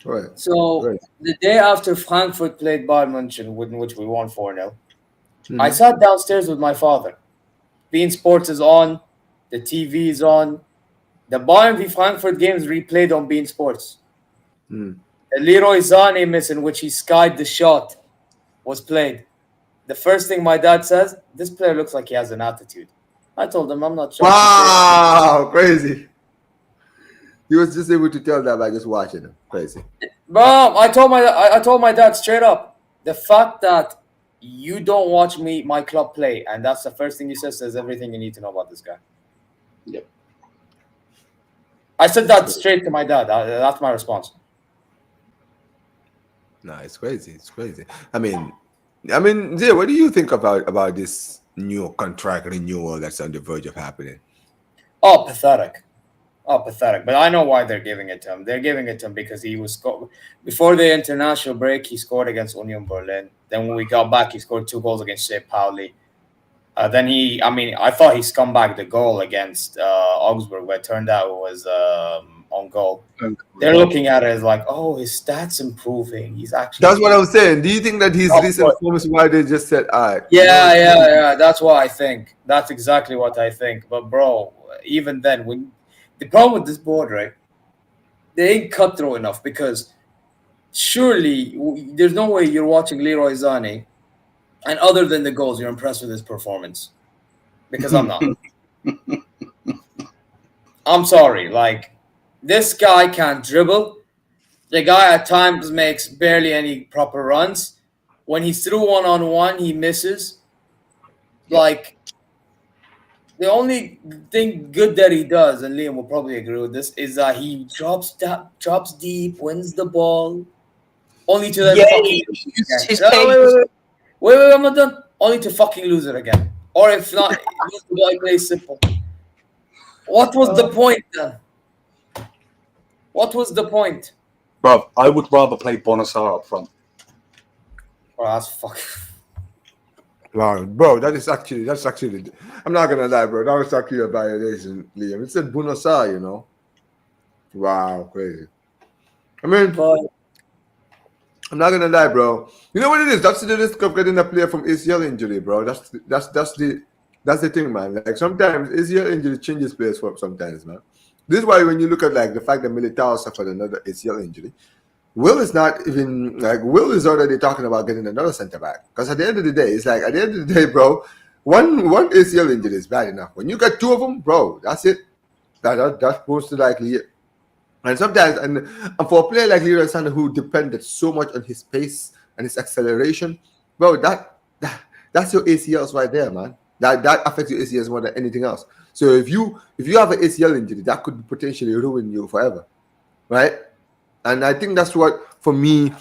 Right. So the day after Frankfurt played Bayern Munich, in which we won 4-0, I sat downstairs with my father. Bein Sports is on, the TV is on. The Bayern v Frankfurt games replayed on Bein Sports. The Leroy Sane miss in which he skied the shot was played. The first thing my dad says, this player looks like he has an attitude. I told him I'm not sure. Wow, crazy. He was just able to tell that by just watching him. Crazy. Bro, I told my dad straight up, the fact that you don't watch my club play, and that's the first thing he says everything you need to know about this guy. Yep. I said that straight to my dad. That's my response. No, it's crazy. It's crazy. I mean, Zeer, what do you think about this new contract renewal that's on the verge of happening? Oh, pathetic. But I know why they're giving it to him. They're giving it to him because he was before the international break. He scored against Union Berlin. Then when we got back, he scored 2 goals against St. Pauli. Then I thought he scumbag the goal against Augsburg, but it turned out it was on goal. They're looking at it as like, oh, his stats improving. He's actually. That's what I was saying. Do you think that his recent form is why they just said, all right? Yeah. That's what I think. That's exactly what I think. But bro, even then, the problem with this board, right? They ain't cutthroat enough because surely there's no way you're watching Leroy Sané, and other than the goals, you're impressed with his performance. Because I'm not. I'm sorry. Like, this guy can't dribble. The guy at times makes barely any proper runs. When he's through one-on-one, he misses. Like, the only thing good that he does, and Liam will probably agree with this, is that he drops deep, wins the ball, only to then Wait, I'm not done. Only to fucking lose it again. Or if not, lose the ball, play simple. What was the point then? What was the point? Bro, I would rather play Bonassar up front. Oh, that's fucking. Wow, bro, that's actually. I'm not gonna lie, bro. That was actually a violation, Liam. It said Bonassar, you know. Wow, crazy. I mean, I'm not gonna lie, bro. You know what it is? That's the risk of getting a player from ACL injury, bro. That's the thing, man. Like sometimes ACL injury changes players for sometimes, man. This is why when you look at like the fact that Militao suffered another ACL injury, Will is not even like Will is already talking about getting another center back. Because at the end of the day, it's like at the end of the day, bro, one ACL injury is bad enough. When you get 2 of them, bro, that's it. That's supposed to likely it. And sometimes, and for a player like Leroy Sané who depended so much on his pace and his acceleration, bro, that's your ACLs right there, man. That affects your ACLs more than anything else. So if you have an ACL injury, that could potentially ruin you forever, right? And I think that's what for me.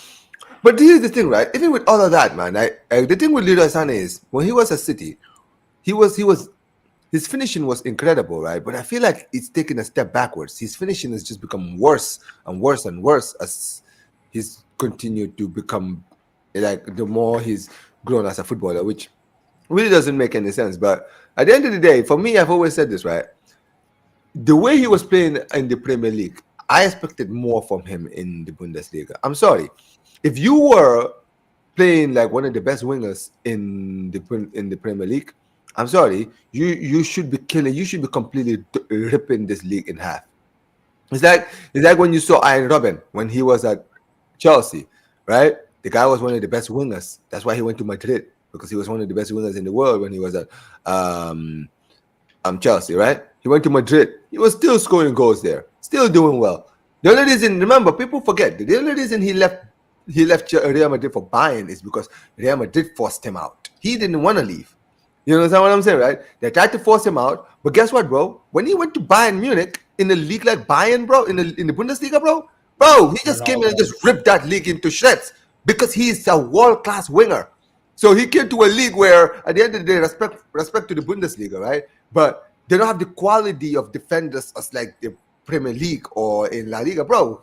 But here's the thing, right? Even with all of that, man, the thing with Leroy Sané is when he was at City, his finishing was incredible, right? But I feel like it's taken a step backwards. His finishing has just become worse and worse and worse as he's continued to become like the more he's grown as a footballer, which really doesn't make any sense. But at the end of the day, for me, I've always said this, right? The way he was playing in the Premier League, I expected more from him in the Bundesliga. I'm sorry. If you were playing like one of the best wingers in the Premier League, I'm sorry, you should be killing. You should be completely ripping this league in half. It's like when you saw Iron Robben when he was at Chelsea, right? The guy was one of the best wingers. That's why he went to Madrid, because he was one of the best wingers in the world when he was at Chelsea, right? He went to Madrid. He was still scoring goals there, still doing well. The only reason, remember, people forget, the only reason he left Real Madrid for Bayern is because Real Madrid forced him out. He didn't want to leave. You understand what I'm saying, right? They tried to force him out, but guess what, bro? When he went to Bayern Munich in a league like Bayern, bro, in the Bundesliga, bro, he just came in and just ripped that league into shreds because he's a world-class winger. So he came to a league where, at the end of the day, respect to the Bundesliga, right? But they don't have the quality of defenders as like the Premier League or in La Liga, bro.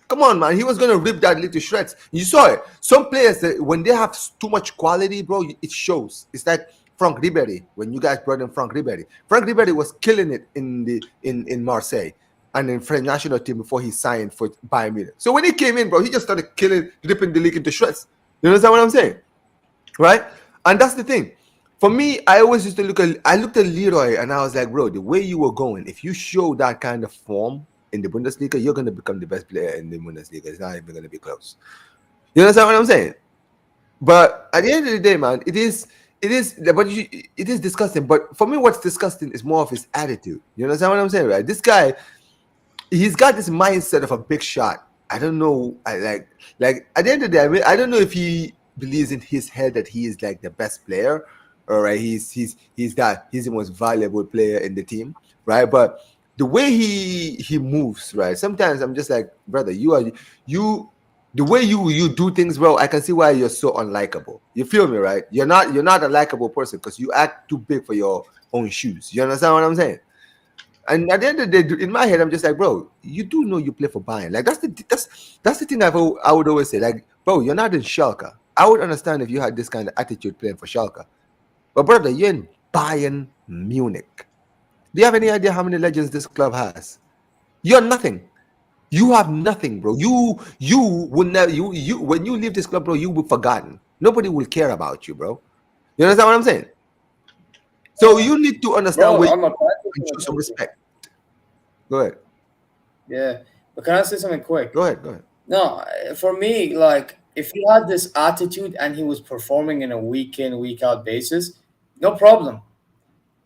Come on, man. He was gonna rip that league to shreds. You saw it. Some players, when they have too much quality, bro, it shows. It's like Frank Ribéry. When you guys brought in Frank Ribéry was killing it in Marseille and in French national team before he signed for Bayern Munich. So when he came in, bro, he just started ripping the league into shreds. You understand what I'm saying? Right? And that's the thing. For me, I always used to looked at Leroy and I was like, bro, the way you were going, if you show that kind of form in the Bundesliga, you're going to become the best player in the Bundesliga. It's not even going to be close. You understand what I'm saying? But at the end of the day, man, it is disgusting. But for me, what's disgusting is more of his attitude. You understand what I'm saying, right? This guy, he's got this mindset of a big shot. I don't know. Like at the end of the day, I mean, I don't know if he believes in his head that he is like the best player, or right, he's the most valuable player in the team, right? But the way he moves, right? Sometimes I'm just like, brother, the way you do things, bro, I can see why you're so unlikable. You feel me, right? You're not a likable person because you act too big for your own shoes. You understand what I'm saying? And at the end of the day, in my head, I'm just like, bro, you do know you play for Bayern. Like that's the thing I would always say. Like, bro, you're not in Schalke. I would understand if you had this kind of attitude playing for Schalke. But brother, you're in Bayern Munich. Do you have any idea how many legends this club has? You're nothing. You have nothing, bro. You will never you when you leave this club, bro, you will be forgotten. Nobody will care about you, bro. You understand what I'm saying? So you need to understand and show some respect. Go ahead. Yeah, but can I say something quick? Go ahead. No, for me, like if he had this attitude and he was performing in a week in, week out basis, no problem.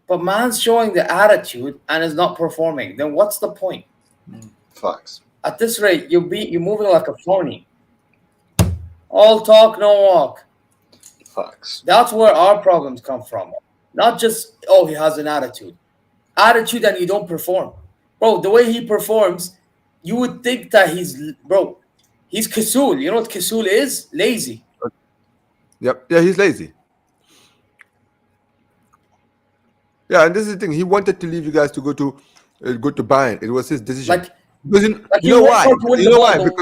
But man's showing the attitude and is not performing, then what's the point? Facts. At this rate, you're moving like a phony. All talk, no walk. Facts. That's where our problems come from. Not just, oh, he has an attitude. Attitude and you don't perform. Bro, the way he performs, you would think that he's Kasul. You know what Kasul is? Lazy. Yep. Yeah, he's lazy. Yeah, and this is the thing. He wanted to leave you guys to go to Bayern. It was his decision. Because you know why? Because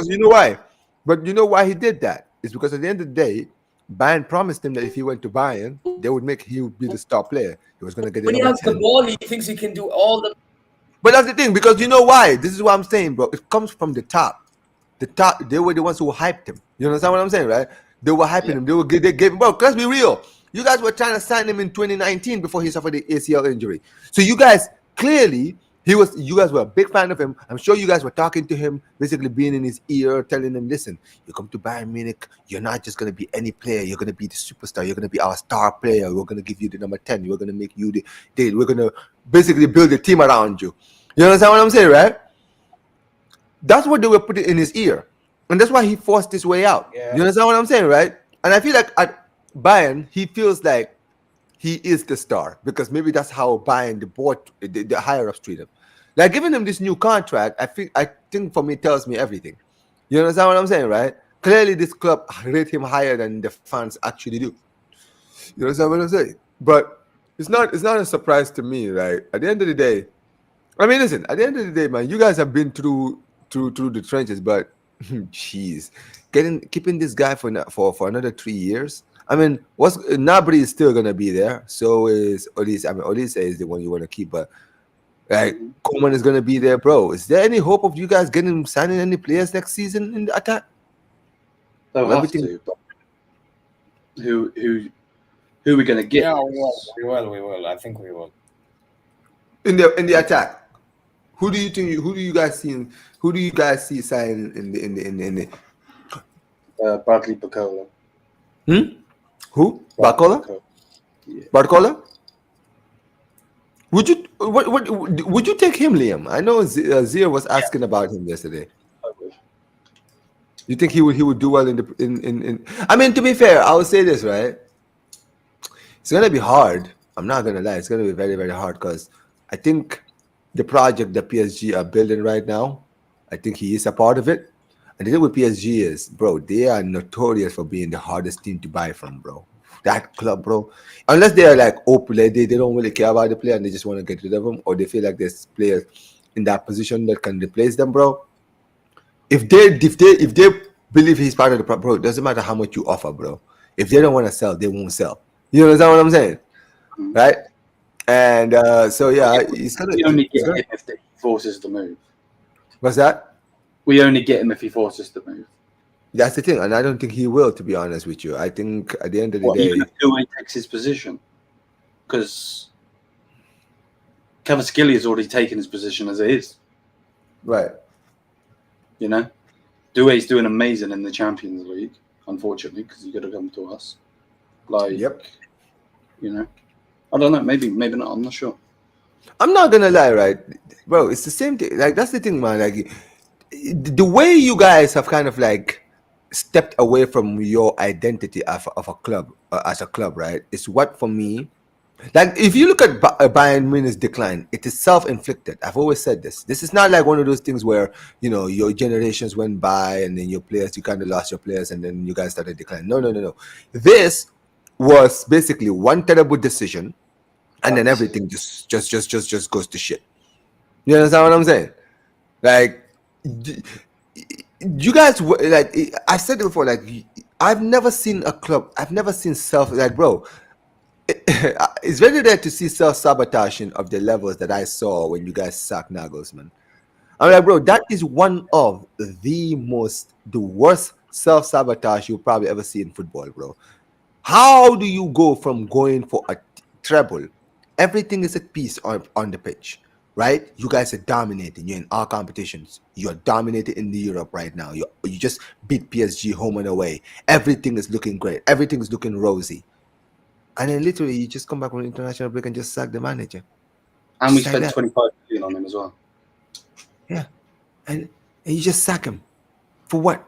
you know why? But you know why he did that? It's because at the end of the day, Bayern promised him that if he went to Bayern, he would be the star player. He was going to get. When he has the ball, he thinks he can do all the. But that's the thing, because you know why? This is what I'm saying, bro. It comes from the top. The top. They were the ones who hyped him. You understand what I'm saying, right? They were hyping him. They gave him. Bro, let's be real. You guys were trying to sign him in 2019 before he suffered the ACL injury. So you guys clearly. You guys were a big fan of him. I'm sure you guys were talking to him, basically being in his ear, telling him, listen, you come to Bayern Munich, you're not just going to be any player. You're going to be the superstar. You're going to be our star player. We're going to give you the number 10. We're going to make you we're going to basically build a team around you. You understand what I'm saying, right? That's what they were putting in his ear. And that's why he forced his way out. Yeah. You understand what I'm saying, right? And I feel like at Bayern, he feels like he is the star because maybe that's how Bayern, the board, the higher-ups treat him. Like giving him this new contract, I think for me tells me everything. You understand what I'm saying, right? Clearly, this club rate him higher than the fans actually do. You understand what I'm saying? But it's not a surprise to me, right? At the end of the day, I mean, listen. At the end of the day, man, you guys have been through the trenches, but jeez, keeping this guy for another 3 years. I mean, Nabry is still gonna be there. So is Olise. I mean, Olise is the one you want to keep, but. Like Coleman is gonna be there, bro. Is there any hope of you guys signing any players next season in the attack? They'll have to. Who are we gonna get? Yeah, we will. I think we will. In the attack, who do you guys see signing in the Bradley Barcola. Who? Barcola? Yeah. Barcola? Would you take him, Liam? I know Zeer was asking about him yesterday. I would. You think he would do well in? I mean, to be fair, I would say this, right? It's gonna be hard. I'm not gonna lie. It's gonna be very, very hard because I think the project that PSG are building right now, I think he is a part of it. And the thing with PSG is, bro, they are notorious for being the hardest team to buy from, bro. That club, bro, unless they are like open, they don't really care about the player and they just want to get rid of them, or they feel like there's players in that position that can replace them, bro. If they believe he's part of the problem, bro, it doesn't matter how much you offer, bro. If they don't want to sell, they won't sell. You understand what I'm saying? Right? And so yeah, we only get him if he forces the move. What's that? We only get him if he forces the move. That's the thing, and I don't think he will, to be honest with you. I think at the end of the day, even if Doué takes his position, because Kvaratskhelia has already taken his position as it is. Right. You know, Doué's doing amazing in the Champions League, unfortunately, because he could have come to us. Like, yep. You know, I don't know. Maybe not. I'm not sure. I'm not gonna lie, right, bro? It's the same thing. Like that's the thing, man. Like the way you guys have kind of like stepped away from your identity of a club as a club, right? It's what for me. Like if you look at Bayern Munich's decline, it is self-inflicted. I've always said this. This is not like one of those things where your generations went by and then your players, you kind of lost your players and then you guys started declining. No. This was basically one terrible decision, and then everything just goes to shit. You understand what I'm saying? Like you guys, like I've said it before. Like I've never seen a club. I've never seen bro. It's very rare to see self-sabotaging of the levels that I saw when you guys sacked Nagelsmann. I'm like, bro, that is one of the worst self-sabotage you'll probably ever see in football, bro. How do you go from going for a treble? Everything is at peace on the pitch, right? You guys are dominating. You're in all competitions. You're dominating in Europe right now. You just beat PSG home and away. Everything is looking great. Everything is looking rosy. And then literally you just come back from international break and just sack the manager. And we spent 25 million on him as well. Yeah. And you just sack him. For what?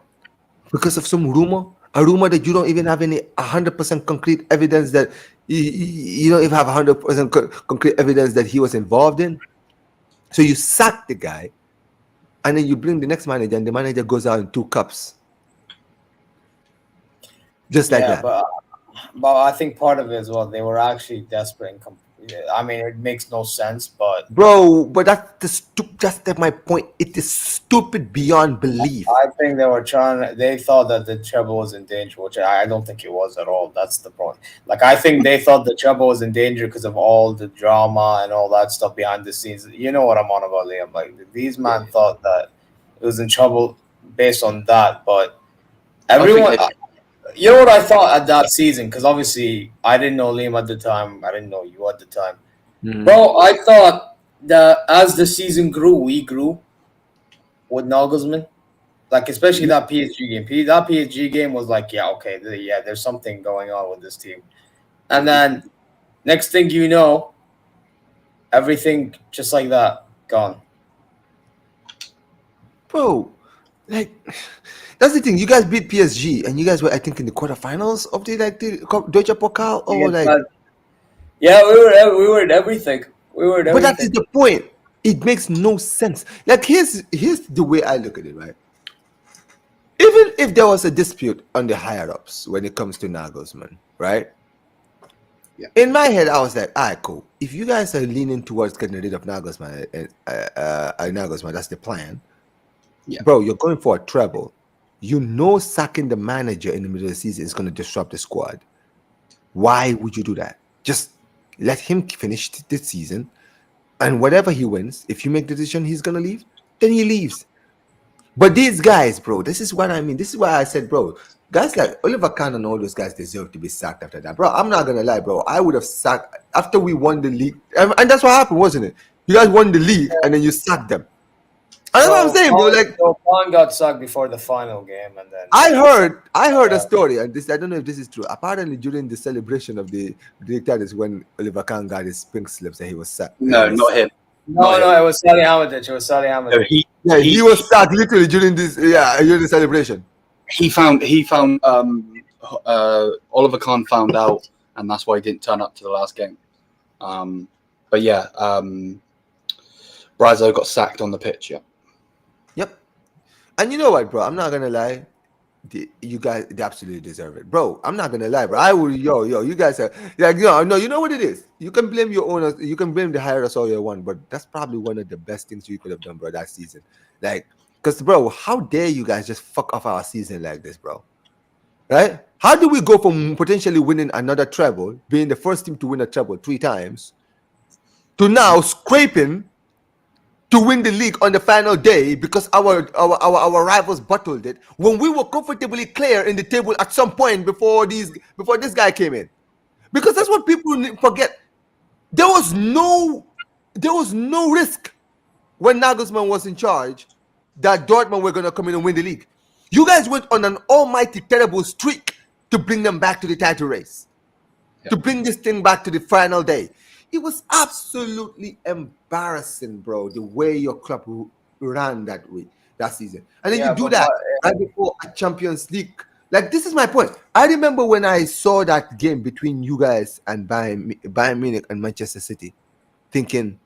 Because of some rumor? A rumor that you don't even have any 100% concrete evidence that you don't even have 100% concrete evidence that he was involved in. So you sack the guy and then you bring the next manager and the manager goes out in 2 cups. Just like that. But I think part of it as well, they were actually desperate. I mean, it makes no sense, but bro, but that's my point. It is stupid beyond belief. I think they thought that the treble was in danger, which I don't think it was at all. That's the point. Like, I think they thought the treble was in danger because of all the drama and all that stuff behind the scenes. You know what I'm on about, Liam. Like, these men thought that it was in trouble based on that, but everyone. You know what I thought at that season? Because obviously I didn't know Liam at the time. I didn't know you at the time. Mm-hmm. Bro, I thought that as the season grew, we grew with Nagelsmann. Like, especially that PSG game. That PSG game was like, there's something going on with this team. And then next thing you know, everything just like that, gone. Bro, like... That's the thing. You guys beat PSG, and you guys were, I think, in the quarterfinals of the Deutsche Pokal, or yeah, we were in everything. But that is the point. It makes no sense. Like here's the way I look at it, right? Even if there was a dispute on the higher ups when it comes to Nagelsmann, right? Yeah. In my head, I was like, all right, cool. If you guys are leaning towards getting rid of Nagelsmann, Nagelsmann, that's the plan. Yeah. Bro, you're going for a treble. Sacking the manager in the middle of the season is going to disrupt the squad. Why would you do that? Just let him finish the season, and whatever he wins, if you make the decision he's going to leave, then he leaves. But these guys, bro, this is what I mean. This is why I said, bro, guys like Oliver Kahn and all those guys deserve to be sacked after that. Bro, I'm not going to lie, bro. I would have sacked after we won the league. And that's what happened, wasn't it? You guys won the league, and then you sacked them. That's what I'm saying, bro. Like, Juan got sucked before the final game, and then I heard a story, and I don't know if this is true. Apparently, during the celebration of the dictators, when Oliver Kahn got his pink slips, and he was sacked. No, not him. No, it was Salihamidzic. It was Salihamidzic. No, he was sacked literally during this. Yeah, during the celebration. He found. Oliver Kahn found out, and that's why he didn't turn up to the last game. But yeah, Brazzo got sacked on the pitch. Yeah. Yep. And you know what, bro? I'm not gonna lie. You guys, they absolutely deserve it, bro. I'm not gonna lie, bro. I will, you guys are like, no, you know what it is. You can blame your owners, you can blame the hires all you want, but that's probably one of the best things you could have done, bro, that season. Like, because, bro, how dare you guys just fuck off our season like this, bro? Right? How do we go from potentially winning another treble, being the first team to win a treble 3 times, to now scraping to win the league on the final day because our rivals bottled it when we were comfortably clear in the table at some point before this guy came in? Because that's what people forget. There was no risk when Nagelsmann was in charge that Dortmund were going to come in and win the league. You guys went on an almighty terrible streak to bring them back to the title race, to bring this thing back to the final day. It was absolutely embarrassing, bro, the way your club ran that season. And then you do that right before a Champions League. Like, this is my point. I remember when I saw that game between you guys and Bayern Munich and Manchester City, thinking,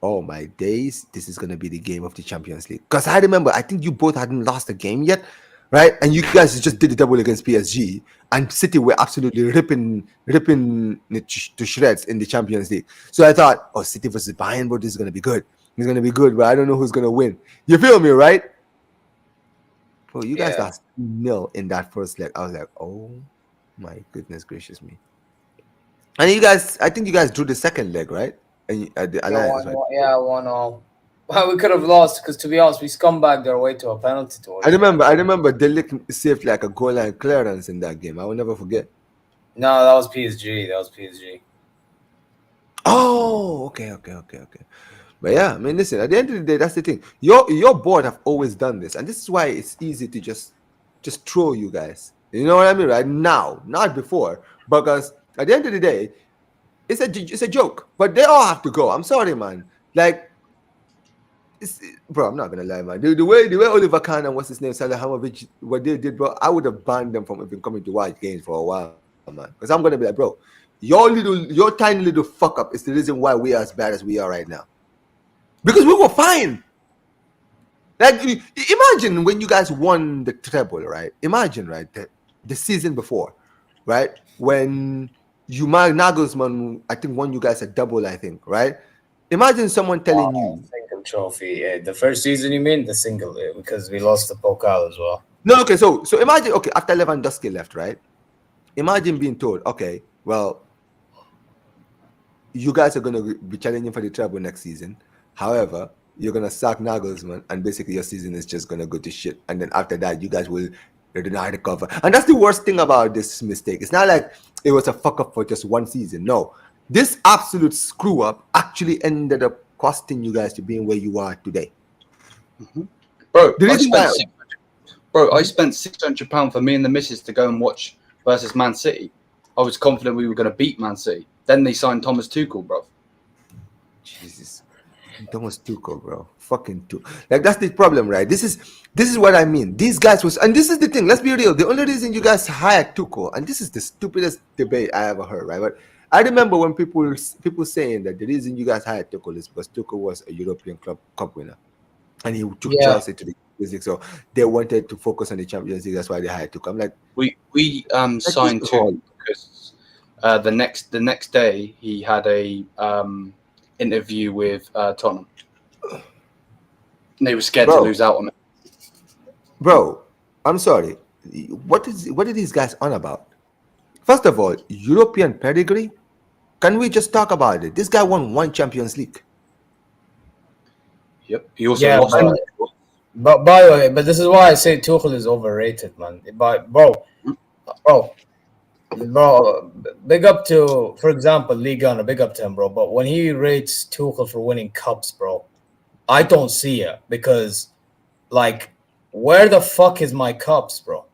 oh my days, this is going to be the game of the Champions League. Because I remember, I think you both hadn't lost a game yet, right? And you guys just did the double against PSG, and City were absolutely ripping it to shreds in the Champions League. So I thought, oh, City versus Bayern, bro, this is going to be good. It's going to be good, but I don't know who's going to win. You feel me, right? Bro, you guys lost 0 in that first leg. I was like, oh my goodness gracious me. And you guys, I think you guys drew the second leg, right? And the Alliance, right? 1-1. Well, we could have lost because, to be honest, we scumbagged their way to a penalty. I remember Delic saved like a goal line clearance in that game. I will never forget. No, that was PSG. Oh, okay. But yeah, I mean, listen, at the end of the day, that's the thing. Your board have always done this, and this is why it's easy to just throw you guys. You know what I mean? Right now, not before, because at the end of the day, it's a joke. But they all have to go. I'm sorry, man. Like, bro, I'm not gonna lie, man. The way Oliver Kahn and what's his name, Salihamidzic, what they did, bro, I would have banned them from even coming to watch games for a while, man. Because I'm gonna be like, bro, your tiny little fuck up is the reason why we are as bad as we are right now. Because we were fine. Like, imagine when you guys won the treble, right? Imagine, right, the season before, right, when Nagelsmann, I think, won you guys a double, I think, right? Imagine someone telling you single trophy. The first season, you mean the single? Because we lost the Pokal as well. No, okay. So imagine, okay, after Lewandowski left, right? Imagine being told, okay, well, you guys are gonna be challenging for the treble next season. However, you're gonna sack Nagelsmann, and basically your season is just gonna go to shit. And then after that, you guys will not recover. And that's the worst thing about this mistake. It's not like it was a fuck up for just one season. No. This absolute screw up actually ended up costing you guys to being where you are today. Mm-hmm. Bro, I spent £600 for me and the missus to go and watch versus Man City. I was confident we were going to beat Man City. Then they signed Thomas Tuchel, bro. Jesus. Thomas Tuchel, bro. Fucking Tuchel. Like, that's the problem, right? This is what I mean. These guys and this is the thing. Let's be real. The only reason you guys hired Tuchel, and this is the stupidest debate I ever heard, right? But I remember when people saying that the reason you guys hired Tuchel is because Tuchel was a European cup winner, and he took Chelsea to the Champions League, so they wanted to focus on the Champions League. That's why they hired Tuchel. I'm like, we signed Tuchel because the next day he had a interview with Tottenham. And they were scared to lose out on it. Bro, I'm sorry. What are these guys on about? First of all, European pedigree. Can we just talk about it? This guy won 1 Champions League. Yep. He also lost. But by the way, this is why I say Tuchel is overrated, man. Bro, big up to, for example, Liga, and a big up to him, bro. But when he rates Tuchel for winning cups, bro, I don't see it because, like, where the fuck is my cups, bro?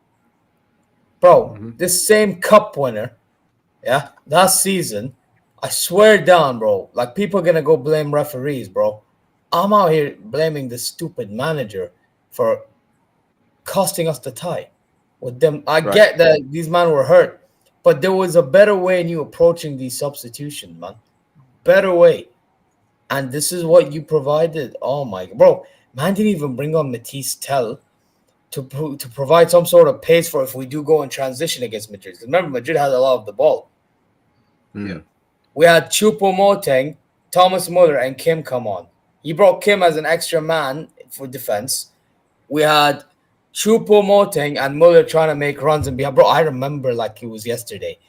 Bro, this same cup winner, that season, I swear down, bro, like, people are going to go blame referees, bro. I'm out here blaming the stupid manager for costing us the tie with them. I get that these men were hurt, but there was a better way in you approaching these substitutions, man. Better way. And this is what you provided. Oh, my. Bro, man didn't even bring on Matisse Tell to provide some sort of pace for if we do go in transition against Madrid. Remember, Madrid had a lot of the ball. Yeah. We had Choupo-Moting, Thomas Muller, and Kim come on. He brought Kim as an extra man for defense. We had Choupo-Moting and Muller trying to make runs and behind. Bro, I remember like it was yesterday.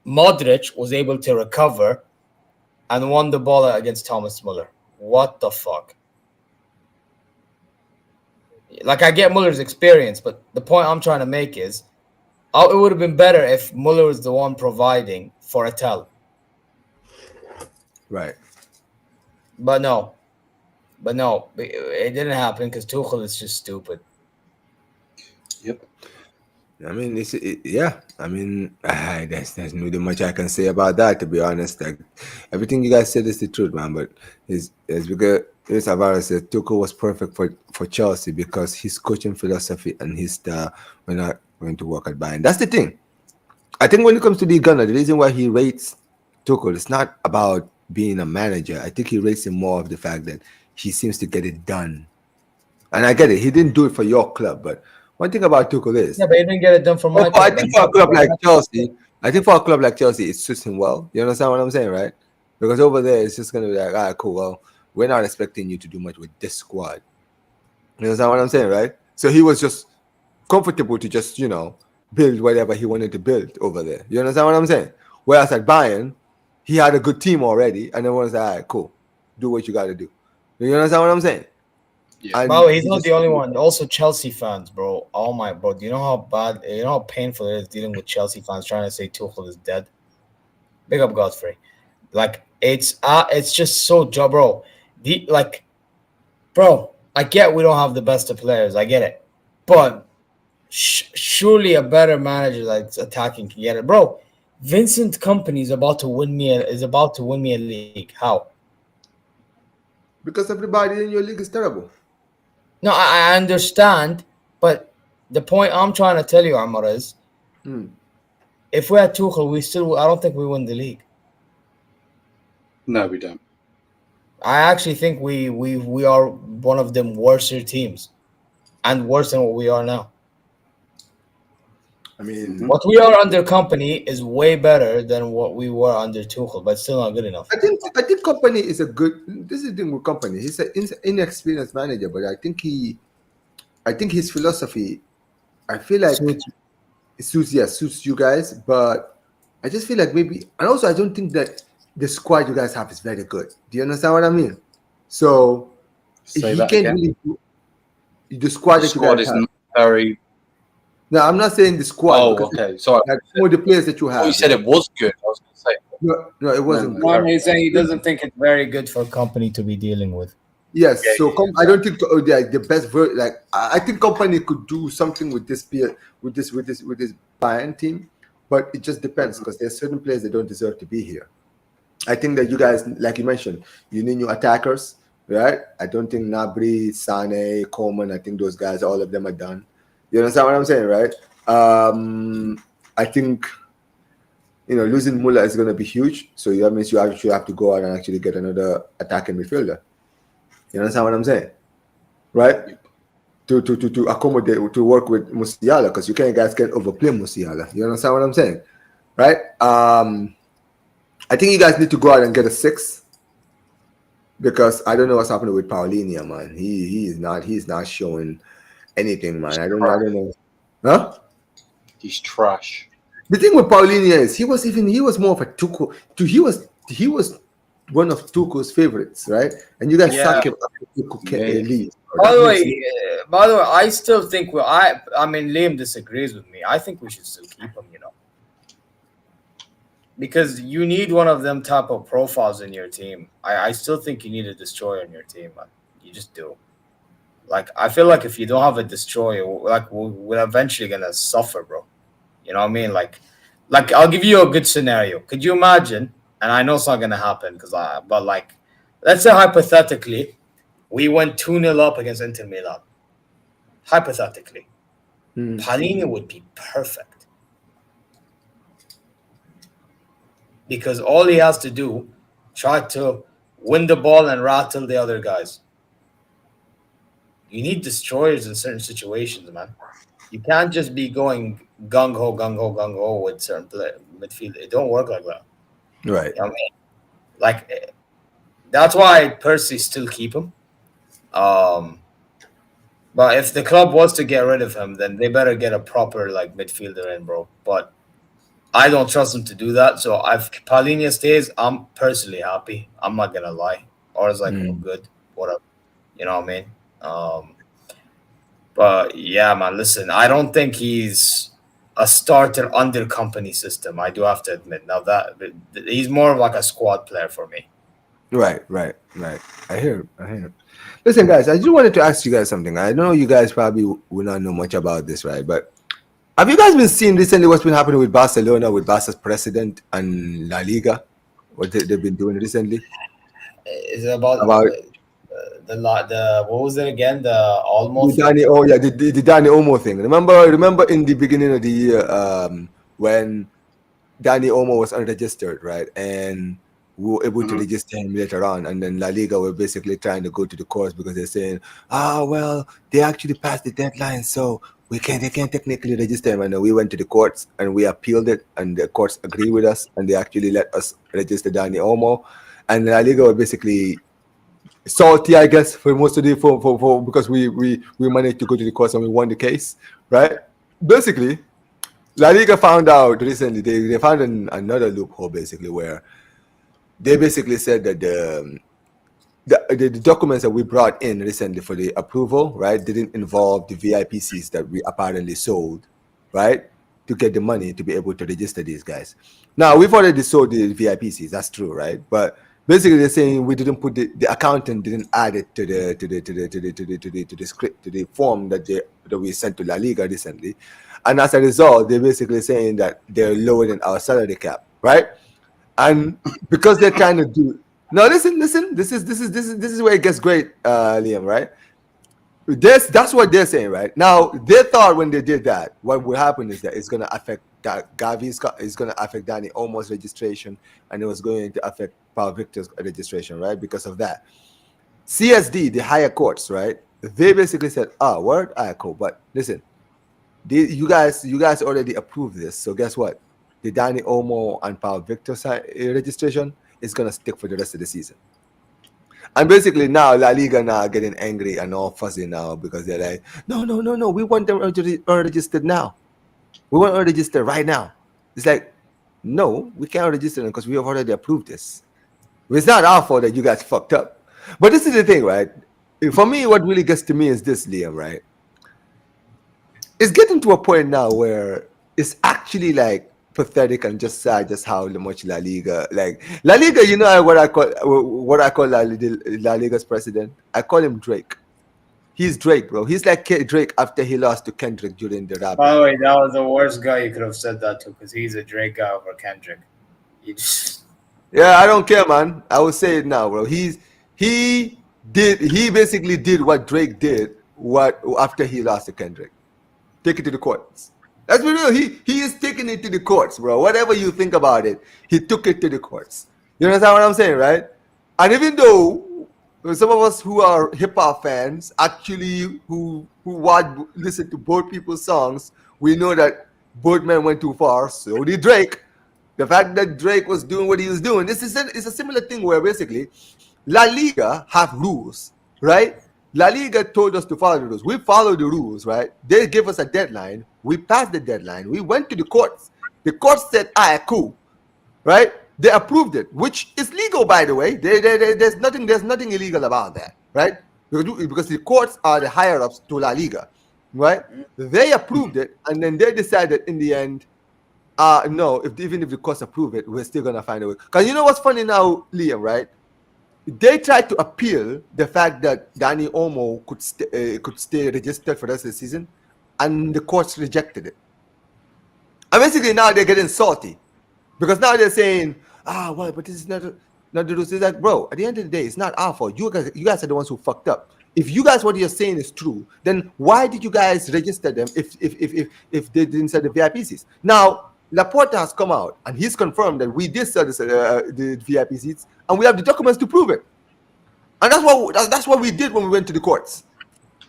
Modric was able to recover and won the ball against Thomas Muller. What the fuck? Like, I get Muller's experience, but the point I'm trying to make is it would have been better if Muller was the one providing for Atel. Right. But no, it didn't happen because Tuchel is just stupid. Yep. I mean, yeah. I mean, there's not much I can say about that, to be honest. Like, everything you guys said is the truth, man. But it's because Luis Alvarez said Tuchel was perfect for Chelsea because his coaching philosophy and his style were not going to work at Bayern. That's the thing. I think when it comes to the Gunner, the reason why he rates Tuchel, it's not about being a manager. I think he rates him more of the fact that he seems to get it done. And I get it. He didn't do it for your club, but one thing about Tuchel is, yeah, but he didn't get it done for my club. I think for a club like Chelsea, it suits him well. You understand what I'm saying, right? Because over there, it's just gonna be like, all right, cool. Well, we're not expecting you to do much with this squad. You understand what I'm saying, right? So he was just comfortable to just, build whatever he wanted to build over there. You understand what I'm saying? Whereas at Bayern, he had a good team already, and everyone was like, all right, cool, do what you got to do. You understand what I'm saying? Yeah. Bro, he's not the only one. Also, Chelsea fans, bro. Oh my, bro. Do you know how painful it is dealing with Chelsea fans trying to say Tuchel is dead? Big up Godfrey. Like, it's just so bro. Bro, I get we don't have the best of players. I get it, but surely a better manager that's attacking can get it, bro. Vincent Kompany is about to win me a league. How? Because everybody in your league is terrible. No, I understand, but the point I'm trying to tell you, Amar, is if we had Tuchel, I don't think we win the league. No, we don't. I actually think we are one of them worser teams, and worse than what we are now. I mean, what we are under Kompany is way better than what we were under Tuchel, but still not good enough. I think Kompany is a good. This is the thing with Kompany. He's an inexperienced manager, but I think his philosophy. I feel like it suits you guys, but I just feel like maybe, and also I don't think that the squad you guys have is very good. Do you understand what I mean? So Say he that can't again. really do the squad that you guys is have. not very. No, I'm not saying the squad. Oh, okay. Sorry. Like some of the players that you have. You said it was good. I was going to say. No, it wasn't. No, he's saying he doesn't think it's very good for Kompany to be dealing with. Yes, I don't think the best I think Kompany could do something with this Bayern team, but it just depends because there's certain players that don't deserve to be here. I think that you guys, like you mentioned, you need new attackers, right? I don't think Gnabry, Sane, Coleman, I think those guys, all of them are done. You understand what I'm saying, right? I think losing Muller is going to be huge, so that means you actually have to go out and actually get another attacking midfielder. You understand what I'm saying, right? To accommodate, to work with Musiala, because you guys can't overplay Musiala. You understand what I'm saying, right? I think you guys need to go out and get a 6, because I don't know what's happening with Paulinho, man. He's not showing anything, man. I don't know. Huh? He's trash. The thing with Paulinho is he was more of a Tuchel. He was one of Tuchel's favorites, right? And you guys sack him after Tuchel can't leave. By the way, I still think I mean Liam disagrees with me. I think we should still keep him, because you need one of them type of profiles in your team. I still think you need a destroyer in your team, man. You just do. Like, I feel like if you don't have a destroyer, like we're eventually gonna suffer, bro. You know what I mean? Like I'll give you a good scenario. Could you imagine? And I know it's not gonna happen but like, let's say hypothetically, we went 2-0 up against Inter Milan. Hypothetically, Paulinho would be perfect because all he has to do, try to win the ball and rattle the other guys. You need destroyers in certain situations, man. You can't just be going gung ho with certain midfield. It don't work like that. Right. You know what I mean? Like that's why I personally still keep him. But if the club was to get rid of him, then they better get a proper like midfielder in, bro. But I don't trust them to do that. So if Paulinho stays, I'm personally happy. I'm not gonna lie. Or it's like, oh, good, whatever. You know what I mean? But yeah, man, listen, I don't think he's a starter under company system. I do have to admit. Now that he's more of like a squad player for me. Right. I hear. Listen, guys, I just wanted to ask you guys something. I know you guys probably will not know much about this, right? But have you guys been seeing recently what's been happening with Barcelona, with Barca's president and La Liga? What they've been doing recently? Is it about the what was it again? The almost the Dani Olmo thing. Remember in the beginning of the year, when Dani Olmo was unregistered, right? And we were able to register him later on, and then La Liga were basically trying to go to the courts because they're saying, well, they actually passed the deadline, so they can't technically register him. And we went to the courts and we appealed it, and the courts agree with us, and they actually let us register Dani Olmo. And La Liga were basically salty, I guess, for most of the for because we managed to go to the courts and we won the case, right? Basically, La Liga found out recently, they found another loophole basically where they basically said that the documents that we brought in recently for the approval, right, didn't involve the VIP seats that we apparently sold, right, to get the money to be able to register these guys. Now, we've already sold the VIP seats, that's true, right? But basically, they're saying we didn't put the accountant didn't add it to the script, to the form that we sent to La Liga recently, and as a result, they're basically saying that they're lowering our salary cap, right? And because they're trying to do now, listen. This is where it gets great, Liam, right? That's what they're saying, right? Now they thought when they did that, what would happen is that it's going to affect Gavi's, it's going to affect Dani Olmo's registration, and it was going to affect Paul Victor's registration, right? Because of that, CSD, the higher courts, right? They basically said, word, cool, but listen, you guys already approved this, so guess what? The Dani Olmo and Paul Victor registration is going to stick for the rest of the season. And basically now La Liga now getting angry and all fuzzy now because they're like, no, we want them unregistered now. We want unregistered right now. It's like, no, we can't register them because we have already approved this. It's not our fault that you guys fucked up. But this is the thing, right? For me, what really gets to me is this, Liam, right? It's getting to a point now where it's actually like pathetic and just sad just how much La Liga, you know what I call La Liga's president? I call him Drake. He's Drake, bro. He's like Drake after he lost to Kendrick during the rap. By the way, that was the worst guy you could have said that to, because he's a Drake guy over Kendrick. Yeah, I don't care, man. I will say it now, bro. He basically did what Drake did after he lost to Kendrick. Take it to the courts. Let's be real. He is taking it to the courts, bro. Whatever you think about it, he took it to the courts. You understand what I'm saying, right? And even though some of us who are hip hop fans, actually who listen to both people's songs, we know that both men went too far. So did Drake. The fact that Drake was doing what he was doing, it's a similar thing where basically La Liga have rules, right? La Liga told us to follow the rules. We followed the rules, right? They gave us a deadline. We passed the deadline. We went to the courts. The courts said, cool, right? They approved it, which is legal, by the way. There's nothing illegal about that, right? Because the courts are the higher-ups to La Liga, right? They approved it, and then they decided in the end, no, even if the courts approve it, we're still going to find a way. Because you know what's funny now, Liam, right? They tried to appeal the fact that Dani Olmo could stay registered for the rest of the season, and the courts rejected it. And basically now they're getting salty because now they're saying, well, but this is not the rules. It's like, bro, at the end of the day, it's not our fault. You guys are the ones who fucked up. If you guys what you're saying is true, then why did you guys register them if they didn't sell the VIP seats? Now Laporta has come out and he's confirmed that we did sell the VIP seats, and we have the documents to prove it. And that's what we did when we went to the courts.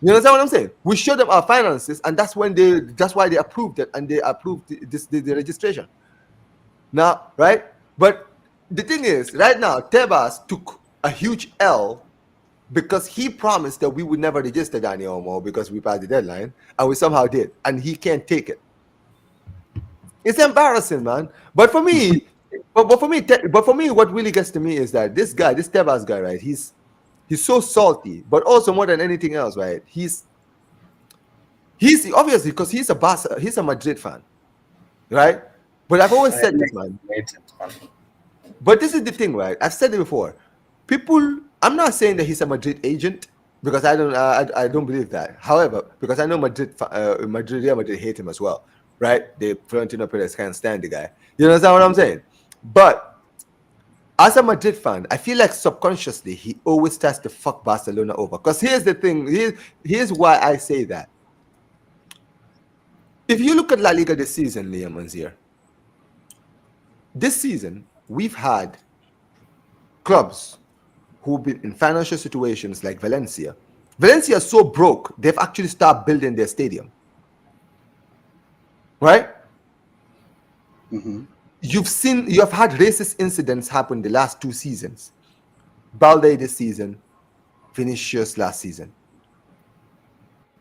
You understand what I'm saying? We showed them our finances, and that's why they approved it, and they approved the registration. Now, right? But the thing is, right now, Tebas took a huge L because he promised that we would never register Danny Olmo because we passed the deadline, and we somehow did, and he can't take it. It's embarrassing, man. But for me, what really gets to me is that this Tebas guy, right? He's so salty, but also more than anything else, right? He's obviously because he's a Madrid fan, right? But I've always said this, man. But this is the thing, right? I've said it before. People, I'm not saying that he's a Madrid agent because I don't believe that. However, because I know Real Madrid hate him as well, right? The Florentino Perez can't stand the guy. You understand what I'm saying? But as a Madrid fan, I feel like subconsciously he always tries to fuck Barcelona over. Because here's the thing. Here's why I say that. If you look at La Liga this season, Liam and Zeer, this season we've had clubs who've been in financial situations like Valencia. Valencia is so broke, they've actually started building their stadium. Right? Mm-hmm. You have had racist incidents happen the last 2 seasons. Balde this season, Vinicius last season.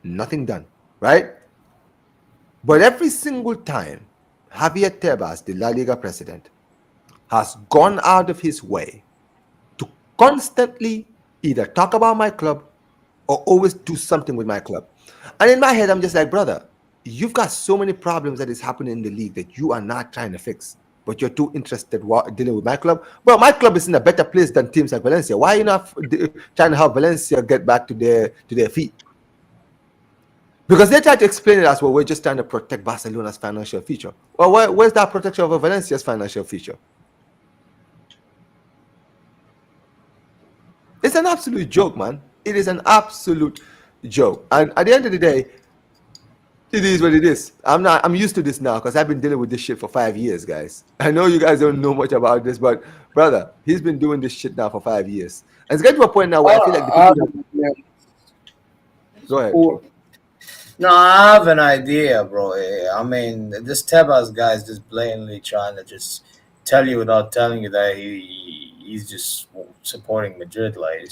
Nothing done, right? But every single time, Javier Tebas, the La Liga president, has gone out of his way to constantly either talk about my club or always do something with my club. And in my head, I'm just like, brother, you've got so many problems that is happening in the league that you are not trying to fix, but you're too interested dealing with my club. Well, my club is in a better place than teams like Valencia. Why are you not trying to help Valencia get back to their feet? Because they try to explain it as well, we're just trying to protect Barcelona's financial future. Well, where's that protection of Valencia's financial future? It's an absolute joke, man. It is an absolute joke. And at the end of the day, it is what it is. I'm used to this now because I've been dealing with this shit for 5 years, guys. I know you guys don't know much about this, but brother, he's been doing this shit now for 5 years. And it's getting to a point now where I feel like the people Go ahead. No, I have an idea, bro. I mean, this Tebas guy is just blatantly trying to just tell you without telling you that he's just supporting Madrid. Like,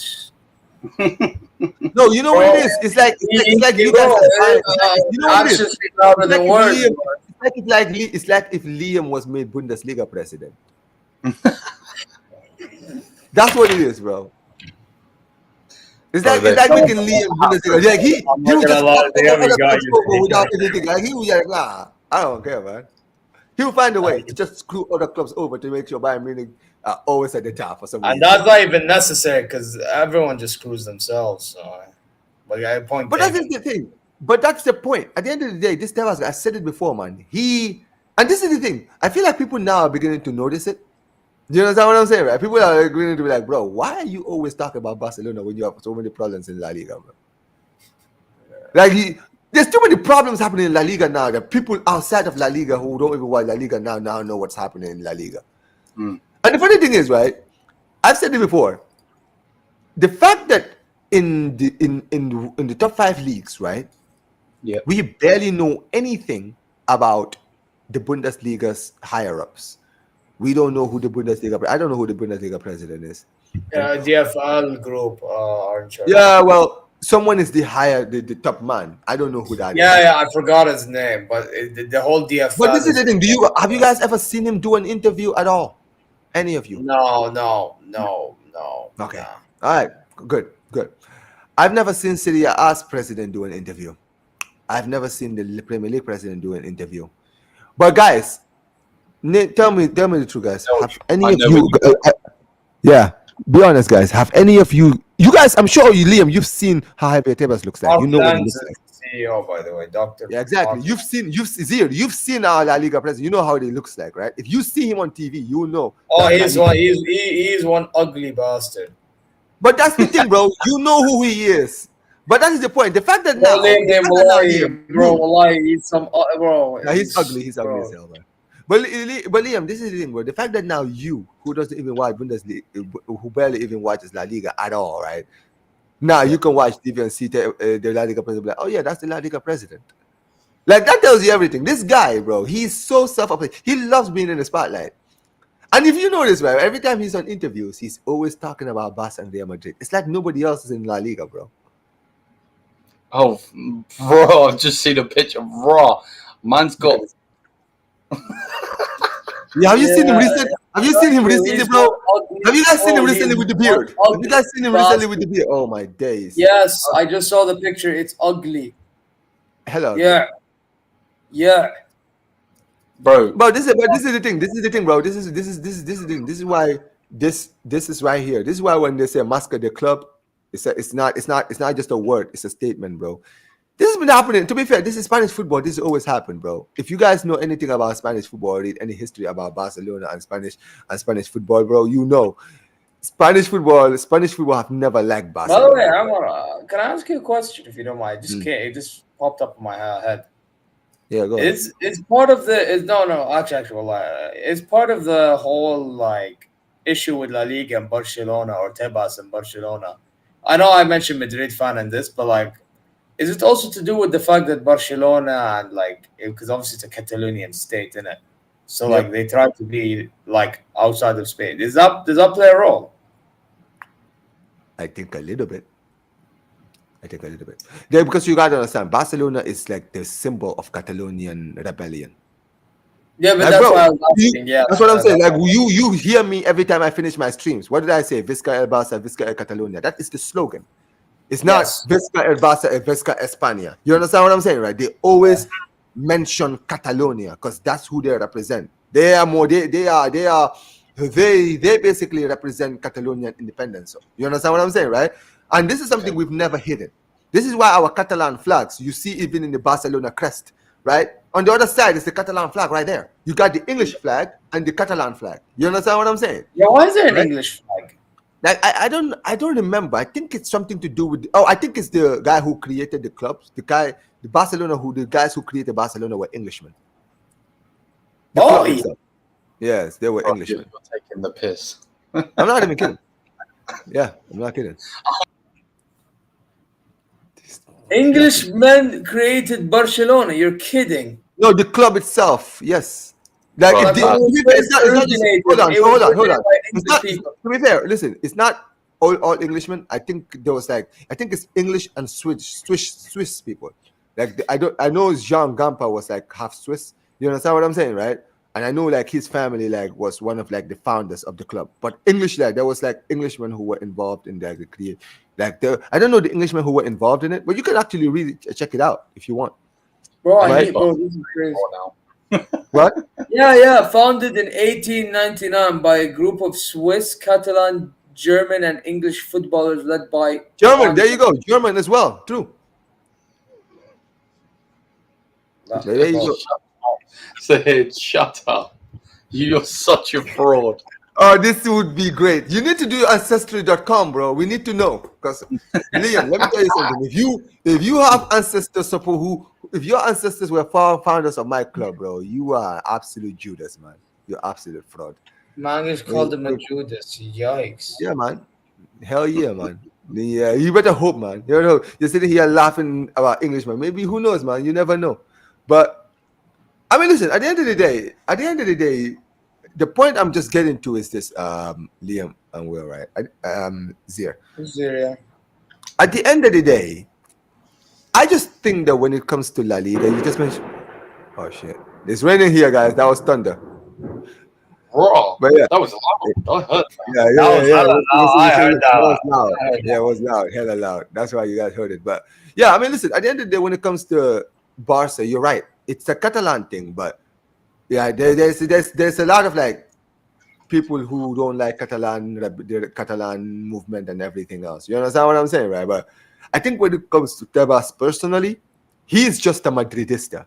no, you know what it is? It's like you guys you know what it is? It's like if Liam was made Bundesliga president. That's what it is, bro. It's like making Liam Bundesliga. Like he was just without anything. Like he was like, nah, I don't care, man. He'll find a way to just screw other clubs over to make sure Bayern Munich are always at the top for some reason. And that's not even necessary because everyone just screws themselves. So. But that's the thing. But that's the point. At the end of the day, this Tebas, I said it before, man. And this is the thing. I feel like people now are beginning to notice it. Do you understand what I'm saying, right? People are going to be like, bro, why are you always talking about Barcelona when you have so many problems in La Liga, bro? Like, there's too many problems happening in La Liga now that people outside of La Liga who don't even watch La Liga now know what's happening in La Liga. And the funny thing is, right, I've said it before, the fact that in the top 5 leagues, right, we barely know anything about the Bundesliga's higher-ups. We don't know who the Bundesliga. I don't know who the Bundesliga president is. DFL group, aren't you? Yeah, well, someone is the top man. I don't know who that is. Yeah, I forgot his name, but the whole DFL. But this is the thing. Have you guys ever seen him do an interview at all? Any of you? No. Okay. All right. Good. I've never seen Serie A's president do an interview. I've never seen the Premier League president do an interview. But guys, tell me the truth, guys. Have any of you? Be honest, guys. Have any of you guys? I'm sure you, Liam. You've seen how Javier Tebas looks like. You know what he looks like. CEO, by the way, Doctor. Yeah, exactly. You've seen our La Liga president. You know how he looks like, right? If you see him on TV, you know. Oh, he's one ugly bastard. But that's the thing, bro. You know who he is. But that is the point. The fact that now, he's some bro. Yeah, he's ugly. He's ugly as hell, man. But Liam, this is the thing, bro. The fact that now you, who doesn't even watch Bundesliga, who barely even watches La Liga at all, right? Now you can watch TV and see the La Liga president. Like, oh yeah, that's the La Liga president. Like that tells you everything. This guy, bro, he's so self-applied. He loves being in the spotlight. And if you notice, right, every time he's on interviews, he's always talking about Barca and Real Madrid. It's like nobody else is in La Liga, bro. Oh, bro, I've just seen a picture. Bro, man's got. Yeah, have you seen him recently? Have you seen him recently, bro? Have you guys seen him recently with the beard? Have you guys seen him recently with the beard? Oh my days! Yes, I just saw the picture. It's ugly. Hello. Yeah, yeah. Bro, But this is the thing. This is the thing, bro. This is the thing. This is why this is right here. This is why when they say Masca the club, it's not just a word. It's a statement, bro. This has been happening. To be fair, this is Spanish football. This has always happened, bro. If you guys know anything about Spanish football, or read any history about Barcelona and Spanish football, bro, you know Spanish football have never liked By Barcelona. the way, can I ask you a question if you don't mind? It just popped up in my head. Yeah, go ahead. It's part of the it's part of the whole like issue with La Liga and Barcelona or Tebas and Barcelona. I know I mentioned Madrid fan in this, but like, is it also to do with the fact that Barcelona and like, because obviously it's a Catalonian state, isn't it? So like they try to be like outside of Spain. Does that play a role? I think a little bit. Yeah, because you gotta understand, Barcelona is like the symbol of Catalonian rebellion. Yeah, but Like, that's bro, why I was asking. Yeah, that's what I'm saying. Like you hear me every time I finish my streams. What did I say? Visca el Barça, Visca el Catalonia. That is the slogan. It's not Visca el Barça, Visca España. You understand what I'm saying, right? They always mention Catalonia because that's who they represent. They basically represent Catalonian independence. You understand what I'm saying, right? And this is something we've never hidden. This is why our Catalan flags, you see even in the Barcelona crest, right? On the other side is the Catalan flag right there. You got the English flag and the Catalan flag. You understand what I'm saying? Yeah, why is there an English flag? Like I don't remember. I think it's something to do with. I think it's the guy who created the clubs. The guys who created Barcelona were Englishmen. The club itself. Yes, they were Englishmen. You're taking the piss. I'm not even kidding. Yeah, I'm not kidding. Englishmen created Barcelona. You're kidding. No, the club itself. Yes. Like Well, it's not just, hold on. To be fair, listen, it's not all Englishmen. I think there was it's English and Swiss people. Like I know Jean Gampa was like half Swiss. You understand what I'm saying, right? And I know like his family like was one of like the founders of the club. But English, like there was like Englishmen who were involved in the create. Like I don't know the Englishmen who were involved in it, but you can actually really check it out if you want. Bro, this is crazy. What? Yeah. Founded in 1899 by a group of Swiss, Catalan, German, and English footballers led by German. There you go. German as well. True. There you go. Said, shut up. You're such a fraud. Oh, this would be great. You need to do ancestry.com, bro. We need to know. Because Liam, let me tell you something. If you have ancestors if your ancestors were founders of my club, bro, you are absolute Judas, man. You're absolute fraud. Mangish called him a Judas. Yikes. Yeah, man. Hell yeah, man. Yeah, you better hope, man. You're sitting here laughing about English, man. Maybe who knows, man? You never know. But I mean, listen, at the end of the day, the point I'm just getting to is this, Liam and Will, right? Zeer. Yeah. At the end of the day, I just think that when it comes to La Liga, you just mentioned. Oh shit! It's raining here, guys. That was thunder. Bro, but yeah, that was loud. I heard that. I heard that. It was loud. Yeah, it was loud, hella loud. That's why you guys heard it. But yeah, I mean, listen. At the end of the day, when it comes to Barca, you're right. It's a Catalan thing, but yeah, there's a lot of like people who don't like the Catalan movement and everything else. You understand what I'm saying, right? But I think when it comes to Tebas personally, he's just a Madridista.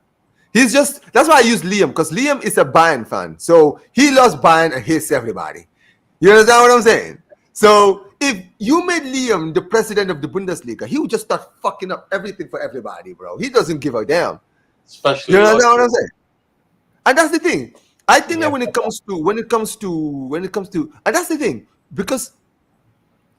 That's why I use Liam, because Liam is a Bayern fan. So he loves Bayern and hates everybody. You understand what I'm saying? So if you made Liam the president of the Bundesliga, he would just start fucking up everything for everybody, bro. He doesn't give a damn. Especially, you understand what I'm saying? And that's the thing. I think that when it comes to, and that's the thing, because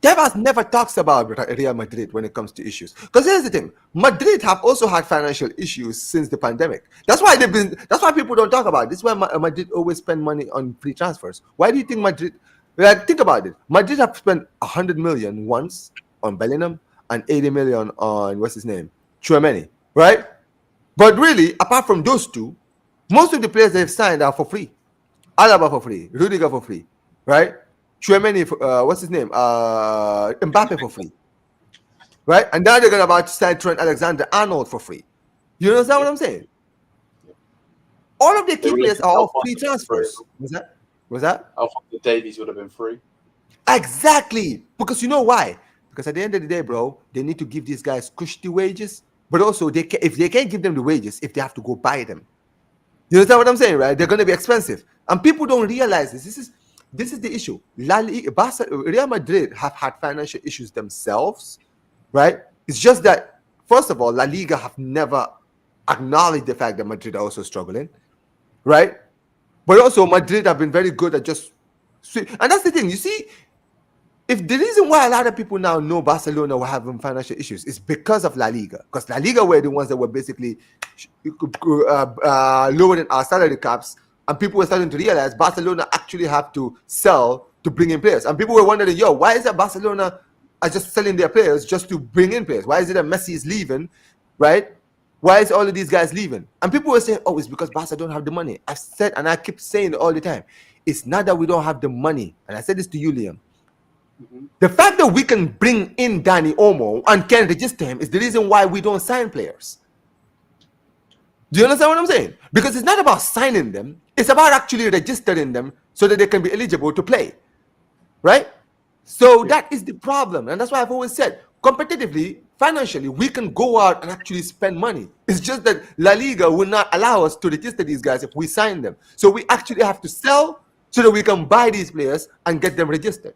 Tebas never talks about Real Madrid when it comes to issues. Because here's the thing: Madrid have also had financial issues since the pandemic. That's why they've been. That's why people don't talk about it. This is why Madrid always spend money on free transfers. Why do you think Madrid? Like, think about it. Madrid have spent 100 million once on Bellingham and 80 million on what's his name, Tchouaméni, right? But really, apart from those two, most of the players they've signed are for free. Alaba for free, Rudiger for free, right? Tchouaméni, what's his name? Mbappe for free, right? And now they're about to sign Trent Alexander-Arnold for free. You understand what I'm saying? All of the key players are all free transfers. Was that? Alphonso Davies would have been free. Exactly. Because you know why? Because at the end of the day, bro, they need to give these guys cushy wages. But also, if they can't give them the wages, if they have to go buy them. You understand what I'm saying, right? They're going to be expensive. And people don't realize this. This is the issue. Real Madrid have had financial issues themselves, right? It's just that, first of all, La Liga have never acknowledged the fact that Madrid are also struggling, right? But also, Madrid have been very good at just... And that's the thing. You see, if the reason why a lot of people now know Barcelona were having financial issues is because of La Liga. Because La Liga were the ones that were basically lowering our salary caps. And people were starting to realize Barcelona actually have to sell to bring in players. And people were wondering, yo, why is that Barcelona are just selling their players just to bring in players? Why is it that Messi is leaving, right? Why is all of these guys leaving? And people were saying, oh, it's because Barca don't have the money. I've said, and I keep saying it all the time, it's not that we don't have the money. And I said this to you, Liam. Mm-hmm. The fact that we can bring in Dani Olmo and can register him is the reason why we don't sign players. Do you understand what I'm saying? Because it's not about signing them. It's about actually registering them so that they can be eligible to play. Right? So that is the problem. And that's why I've always said, competitively, financially, we can go out and actually spend money. It's just that La Liga will not allow us to register these guys if we sign them. So we actually have to sell so that we can buy these players and get them registered.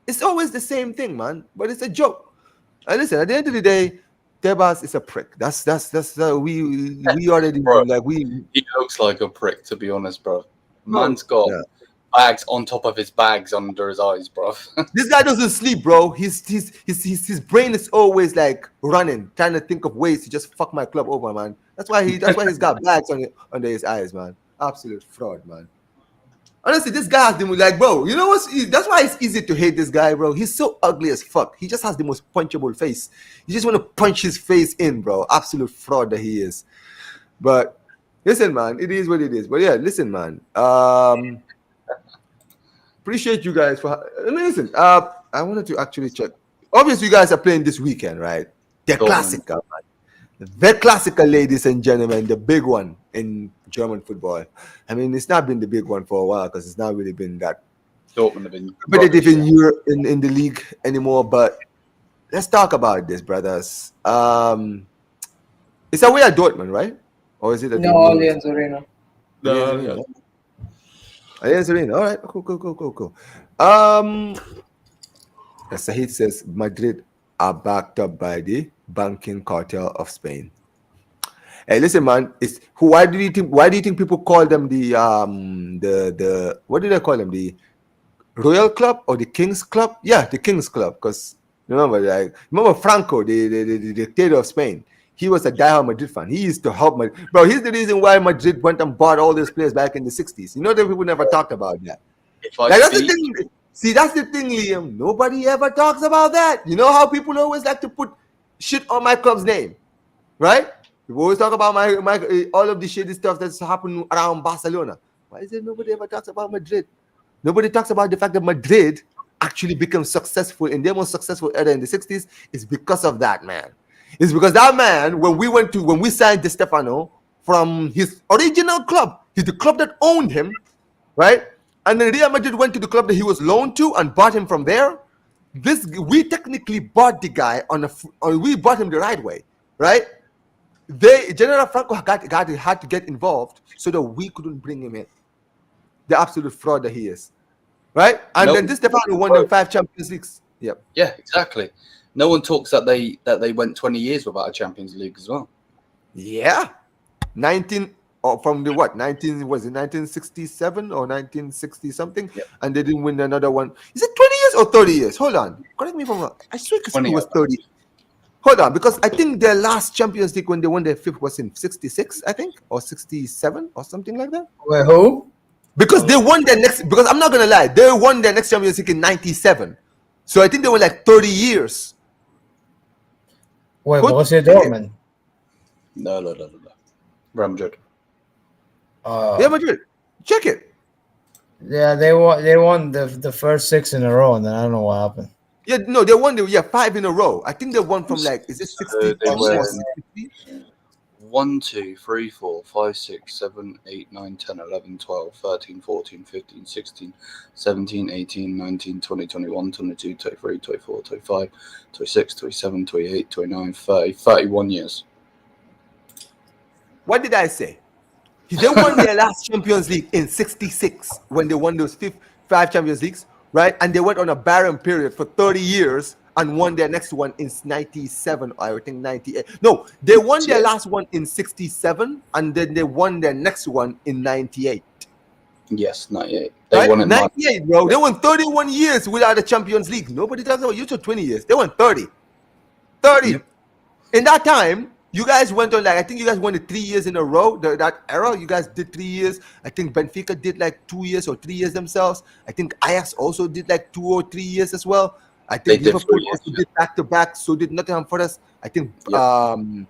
It's always the same thing, man. But it's a joke. And listen, at the end of the day, Tebas is a prick. That's we already bro, like we. He looks like a prick, to be honest, bro. Man's got bags on top of his bags under his eyes, bro. This guy doesn't sleep, bro. His brain is always like running, trying to think of ways to just fuck my club over, man. That's why he's got bags under his eyes, man. Absolute fraud, man. Honestly, this guy has the like, bro. You know what? That's why it's easy to hate this guy, bro. He's so ugly as fuck. He just has the most punchable face. You just want to punch his face in, bro. Absolute fraud that he is. But listen, man, it is what it is. But yeah, listen, man. Appreciate you guys for. Listen, I wanted to actually check. Obviously, you guys are playing this weekend, right? The Klassiker, man. The Klassiker, ladies and gentlemen, the big one in German football. I mean, it's not been the big one for a while because it's not really been that competitive in Europe in the league anymore. But let's talk about this, brothers. It's away at Dortmund, right? Or is it at Allianz Arena? No. Allianz Arena. All right, cool. Sahid says Madrid are backed up by the banking cartel of Spain. Hey, listen, man. Why do you think people call them the what do they call them? The Royal Club or the King's Club? Yeah, the King's Club. Because remember Franco, the dictator of Spain. He was a diehard Madrid fan. He used to help Madrid. Bro, he's the reason why Madrid went and bought all those players back in the 60s. You know that people never talked about that. That's the thing. See, that's the thing, Liam. Nobody ever talks about that. You know how people always like to put shit on my club's name, right? People always talk about my all of the shitty stuff that's happened around Barcelona. Why is it nobody ever talks about Madrid? Nobody talks about the fact that Madrid actually became successful in their most successful era in the 60s. It's because of that, man. It's because that man, when we signed Di Stefano from his original club, he's the club that owned him, right? And then Real Madrid went to the club that he was loaned to and bought him from there. We technically bought the guy we bought him the right way, right? General Franco had to get involved so that we couldn't bring him in. The absolute fraud that he is, right? And then Di Stefano won them 5 Champions Leagues. Yep. Yeah, exactly. No one talks that they went 20 years without a Champions League as well. Yeah, 1967 or 1960 something, yep. And they didn't win another one. Is it 20 years or 30 years? Hold on. Correct me if I'm wrong. I swear it was 30. Hold on, because I think their last Champions League when they won their fifth was in 66, I think, or 67 or something like that. Wait, who? Because they won their next, because I'm not going to lie, they won their next Champions League in 97. So I think they were like 30 years. Wait, Borussia Dortmund? No. Real Madrid. Real Madrid. Check it. Yeah, they won the first 6 in a row, and then I don't know what happened. Yeah, no, they won 5 in a row. I think they won from like, is it 60? They won 60? 1, 2, 3, 4, 5, 6, 7, 8, 9, 10, 11, 12, 13, 14, 15, 16, 17, 18, 19, 20, 21, 22, 23, 24, 25, 26, 27, 28, 29, 30, 31 years. What did I say? They won their last Champions League in 66 when they won those 5 Champions Leagues, right? And they went on a barren period for 30 years and won their next one in 97, I think 98. No, they won their last one in 67 and then they won their next one in 98. Yes, 98. They won it 98, bro. They won 31 years without a Champions League. Nobody talks about you took 20 years. They won 30. 30. Yep. In that time, you guys went on I think you guys won it 3 years in a row. That era, you guys did 3 years. I think Benfica did like 2 years or 3 years themselves. I think Ajax also did like 2 or 3 years as well. I think Liverpool also did back to back. So did Nottingham Forest. I think Barcelona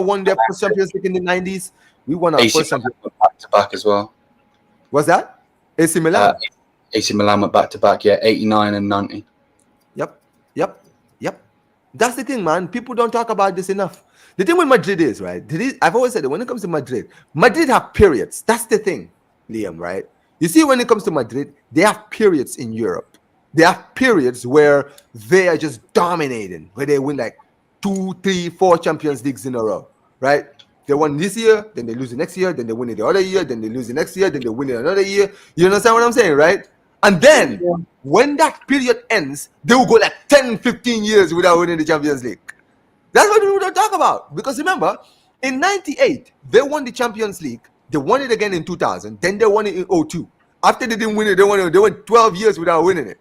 won their first Champions League in the 90s. We won our first Champions League back to back as well. What's that? AC Milan. AC Milan went back to back. Yeah, 89 and 90. Yep. That's the thing, man. People don't talk about this enough. The thing with Madrid is, right? I've always said that when it comes to Madrid have periods. That's the thing, Liam, right? You see, when it comes to Madrid, they have periods in Europe. They have periods where they are just dominating, where they win like 2, 3, 4 Champions Leagues in a row, right? They won this year, then they lose the next year, then they win it the other year, then they lose the next year, then they win it another year. You understand what I'm saying, right? And then when that period ends, they will go like 10, 15 years without winning the Champions League. That's what people don't talk about. Because remember, in 98, they won the Champions League. They won it again in 2000. Then they won it in 02. After they didn't win it, they went 12 years without winning it.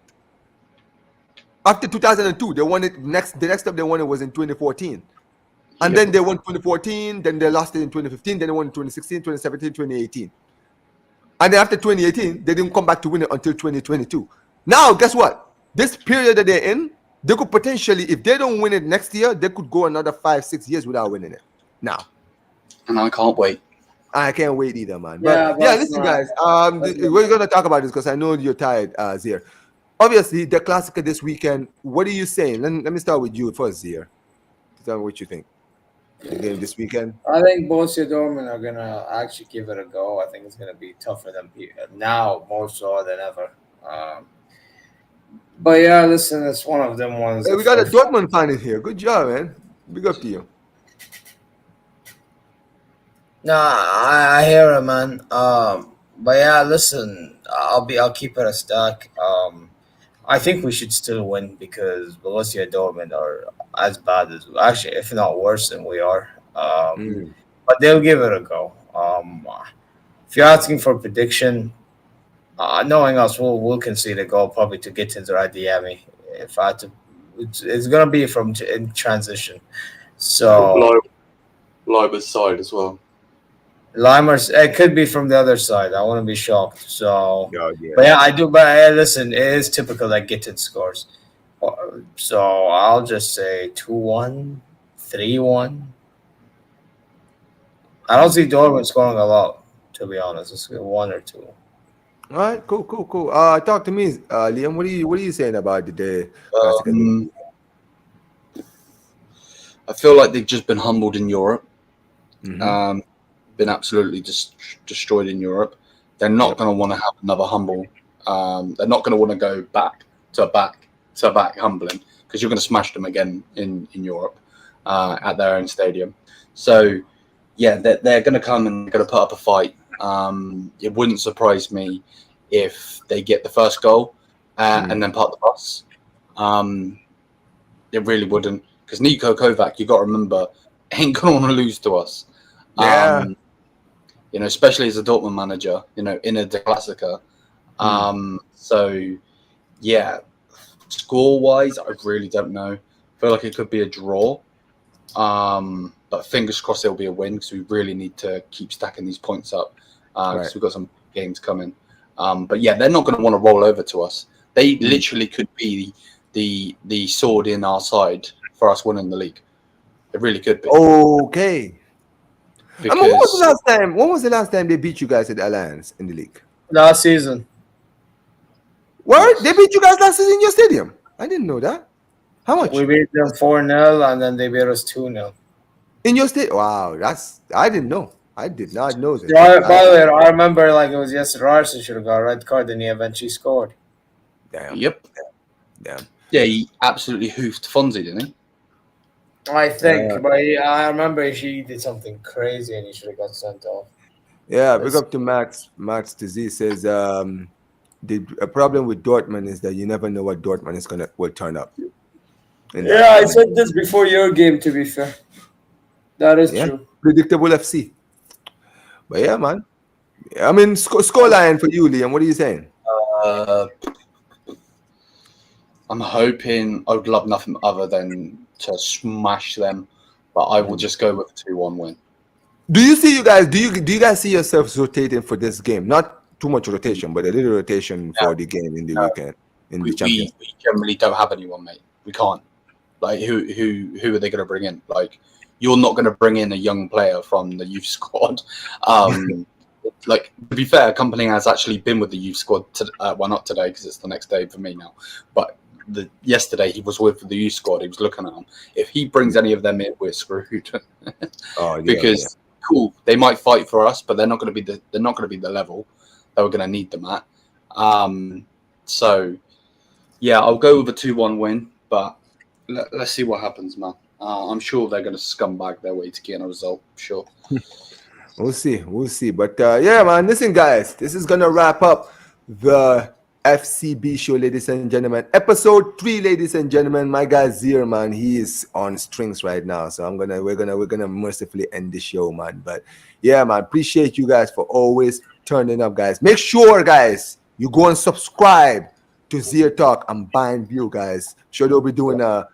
After 2002, they won it the next time they won it was in 2014. And then they won 2014, then they lost it in 2015, then they won in 2016, 2017, 2018. And then after 2018, they didn't come back to win it until 2022. Now, guess what? This period that they're in, they could potentially, if they don't win it next year, they could go another 5, 6 years without winning it. Now. And I can't wait. I can't wait either, man. But listen, guys. We're going to talk about this because I know you're tired, Zeer. Obviously, the Klassiker this weekend. What are you saying? Let me start with you first, Zeer. Tell me what you think. The game this weekend. I think Borussia Dortmund are gonna actually give it a go. I think it's gonna be tougher than now, more so than ever. But yeah, listen, it's one of them ones. Hey, we got a Dortmund fan in here. Good job, man. Big up to you. Nah, I hear it, man. But yeah, listen, I'll keep it a stack. I think we should still win because Borussia Dortmund are as bad as, actually, if not worse than we are. But they'll give it a go. If you're asking for a prediction, knowing us, we'll concede a goal probably to Gittins or Adeyemi. If I had to, it's gonna be in transition. So Lima's side as well. Limers, it could be from the other side. I wouldn't be shocked. So, yeah. But yeah, I do. But listen, it is typical that Gittins scores. So I'll just say 2-1, 3-1. I don't see Dortmund scoring a lot, to be honest. It's 1 or 2. All right, cool. Talk to me, Liam. What are you saying about the day? I feel like they've just been humbled in Europe. Mm-hmm. Been absolutely destroyed in Europe. They're not going to want to have another humble. They're not going to want to go back to back humbling because you're going to smash them again in Europe at their own stadium. So yeah, they're going to come and they're going to put up a fight. It wouldn't surprise me if they get the first goal and then park the bus. It really wouldn't, because Niko Kovac, you got to remember, ain't going to want to lose to us. Yeah. Especially as a Dortmund manager, in a Klassiker. So Yeah, score-wise, I really don't know. I feel like it could be a draw. But fingers crossed it'll be a win because we really need to keep stacking these points up because Right. we've got some games coming. But yeah, they're not going to want to roll over to us. They literally could be the sword in our side for us winning the league. It really could be. Okay. I mean, when was the Because last time? When was the last time they beat you guys at the Alliance in the league? Last season. What? They beat you guys last season in your stadium? I didn't know that. How much? We beat them 4-0, and then they beat us 2-0. In your state? Wow, I didn't know. I did not know that. By the way, I remember like it was yesterday. Arsenal should have got a red card, and he eventually scored. Damn. Yep. Damn. Yeah, he absolutely hoofed Fonzie, didn't he? I think, but I remember he did something crazy, and he should have got sent off. Yeah, big up to Max. Max Disease says the problem with Dortmund is that you never know what Dortmund will turn up. Yeah, I said this before your game. To be fair, that is true. Predictable FC. But yeah, man. I mean, scoreline for you, Liam. What are you saying? I'm hoping I would love nothing other than to smash them, but I will just go with a 2-1 win. Do you see you guys? Do you guys see yourselves rotating for this game? Not too much rotation, but a little rotation for the game in the weekend in the Champions. We generally don't have anyone, mate. We can't. Like, who are they going to bring in? Like, you're not going to bring in a young player from the youth squad. Like, to be fair, Company has actually been with the youth squad. Well, not today because it's the next day for me now. But yesterday he was with the youth squad. He was looking at them. If he brings any of them in, we're screwed. Because cool, they might fight for us, but they're not going to be the level that we're going to need them at. So yeah, I'll go with a 2-1 win, but let's see what happens, man. I'm sure they're going to scumbag their way to getting a result. Sure. We'll see. But yeah, man, listen, guys, this is gonna wrap up the FCB show, ladies and gentlemen. Episode 3, ladies and gentlemen. My guy Zeer, man, he is on strings right now, so we're gonna mercifully end the show, man. But yeah, man, appreciate you guys for always turning up, guys. Make sure, guys, you go and subscribe to Zeer Talk and Bayern View, guys. Sure, they'll be doing a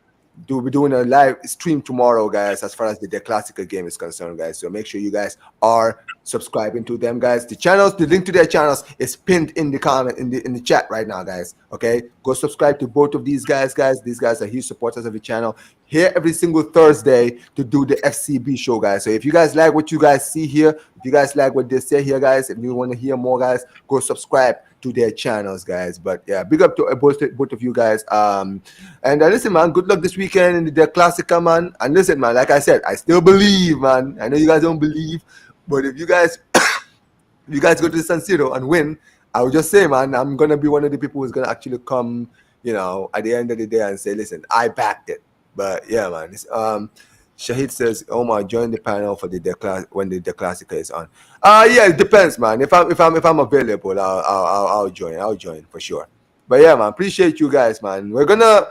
live stream tomorrow, guys, as far as the Klassiker game is concerned, guys. So make sure you guys are subscribing to them, guys. The link to their channels is pinned in the comment in the chat right now, guys. Okay, go subscribe to both of these guys. These guys are huge supporters of the channel. Here every single Thursday to do the FCB show, guys. So if you guys like what you guys see here, if you guys like what they say here, guys, if you want to hear more, guys, go subscribe to their channels, guys. But yeah, big up to both of you guys. And listen, man, good luck this weekend in the Klassiker, man. And listen, man, like I said, I still believe, man. I know you guys don't believe, but if you guys go to the San Siro and win, I would just say, man, I'm gonna be one of the people who's gonna actually come, at the end of the day and say, listen, I backed it. But yeah, man, Shahid says, Omar, join the panel for when the Klassiker is on. Yeah, it depends, man. If I'm available, I'll join. I'll join for sure. But yeah, man, appreciate you guys, man. We're gonna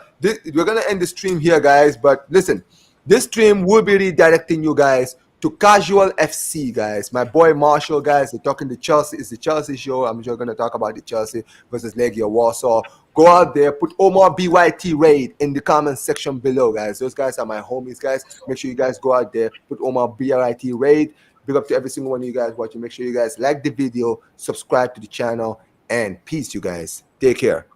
end the stream here, guys. But listen, this stream will be redirecting you guys to Casual FC, guys. My boy Marshall, guys, they're talking to Chelsea. It's the Chelsea show. I'm sure gonna talk about the Chelsea versus Legia Warsaw. Go out there, put Omar BYT Raid in the comment section below, guys. Those guys are my homies, guys. Make sure you guys go out there, put Omar BYT Raid. Big up to every single one of you guys watching. Make sure you guys like the video, subscribe to the channel, and peace, you guys. Take care.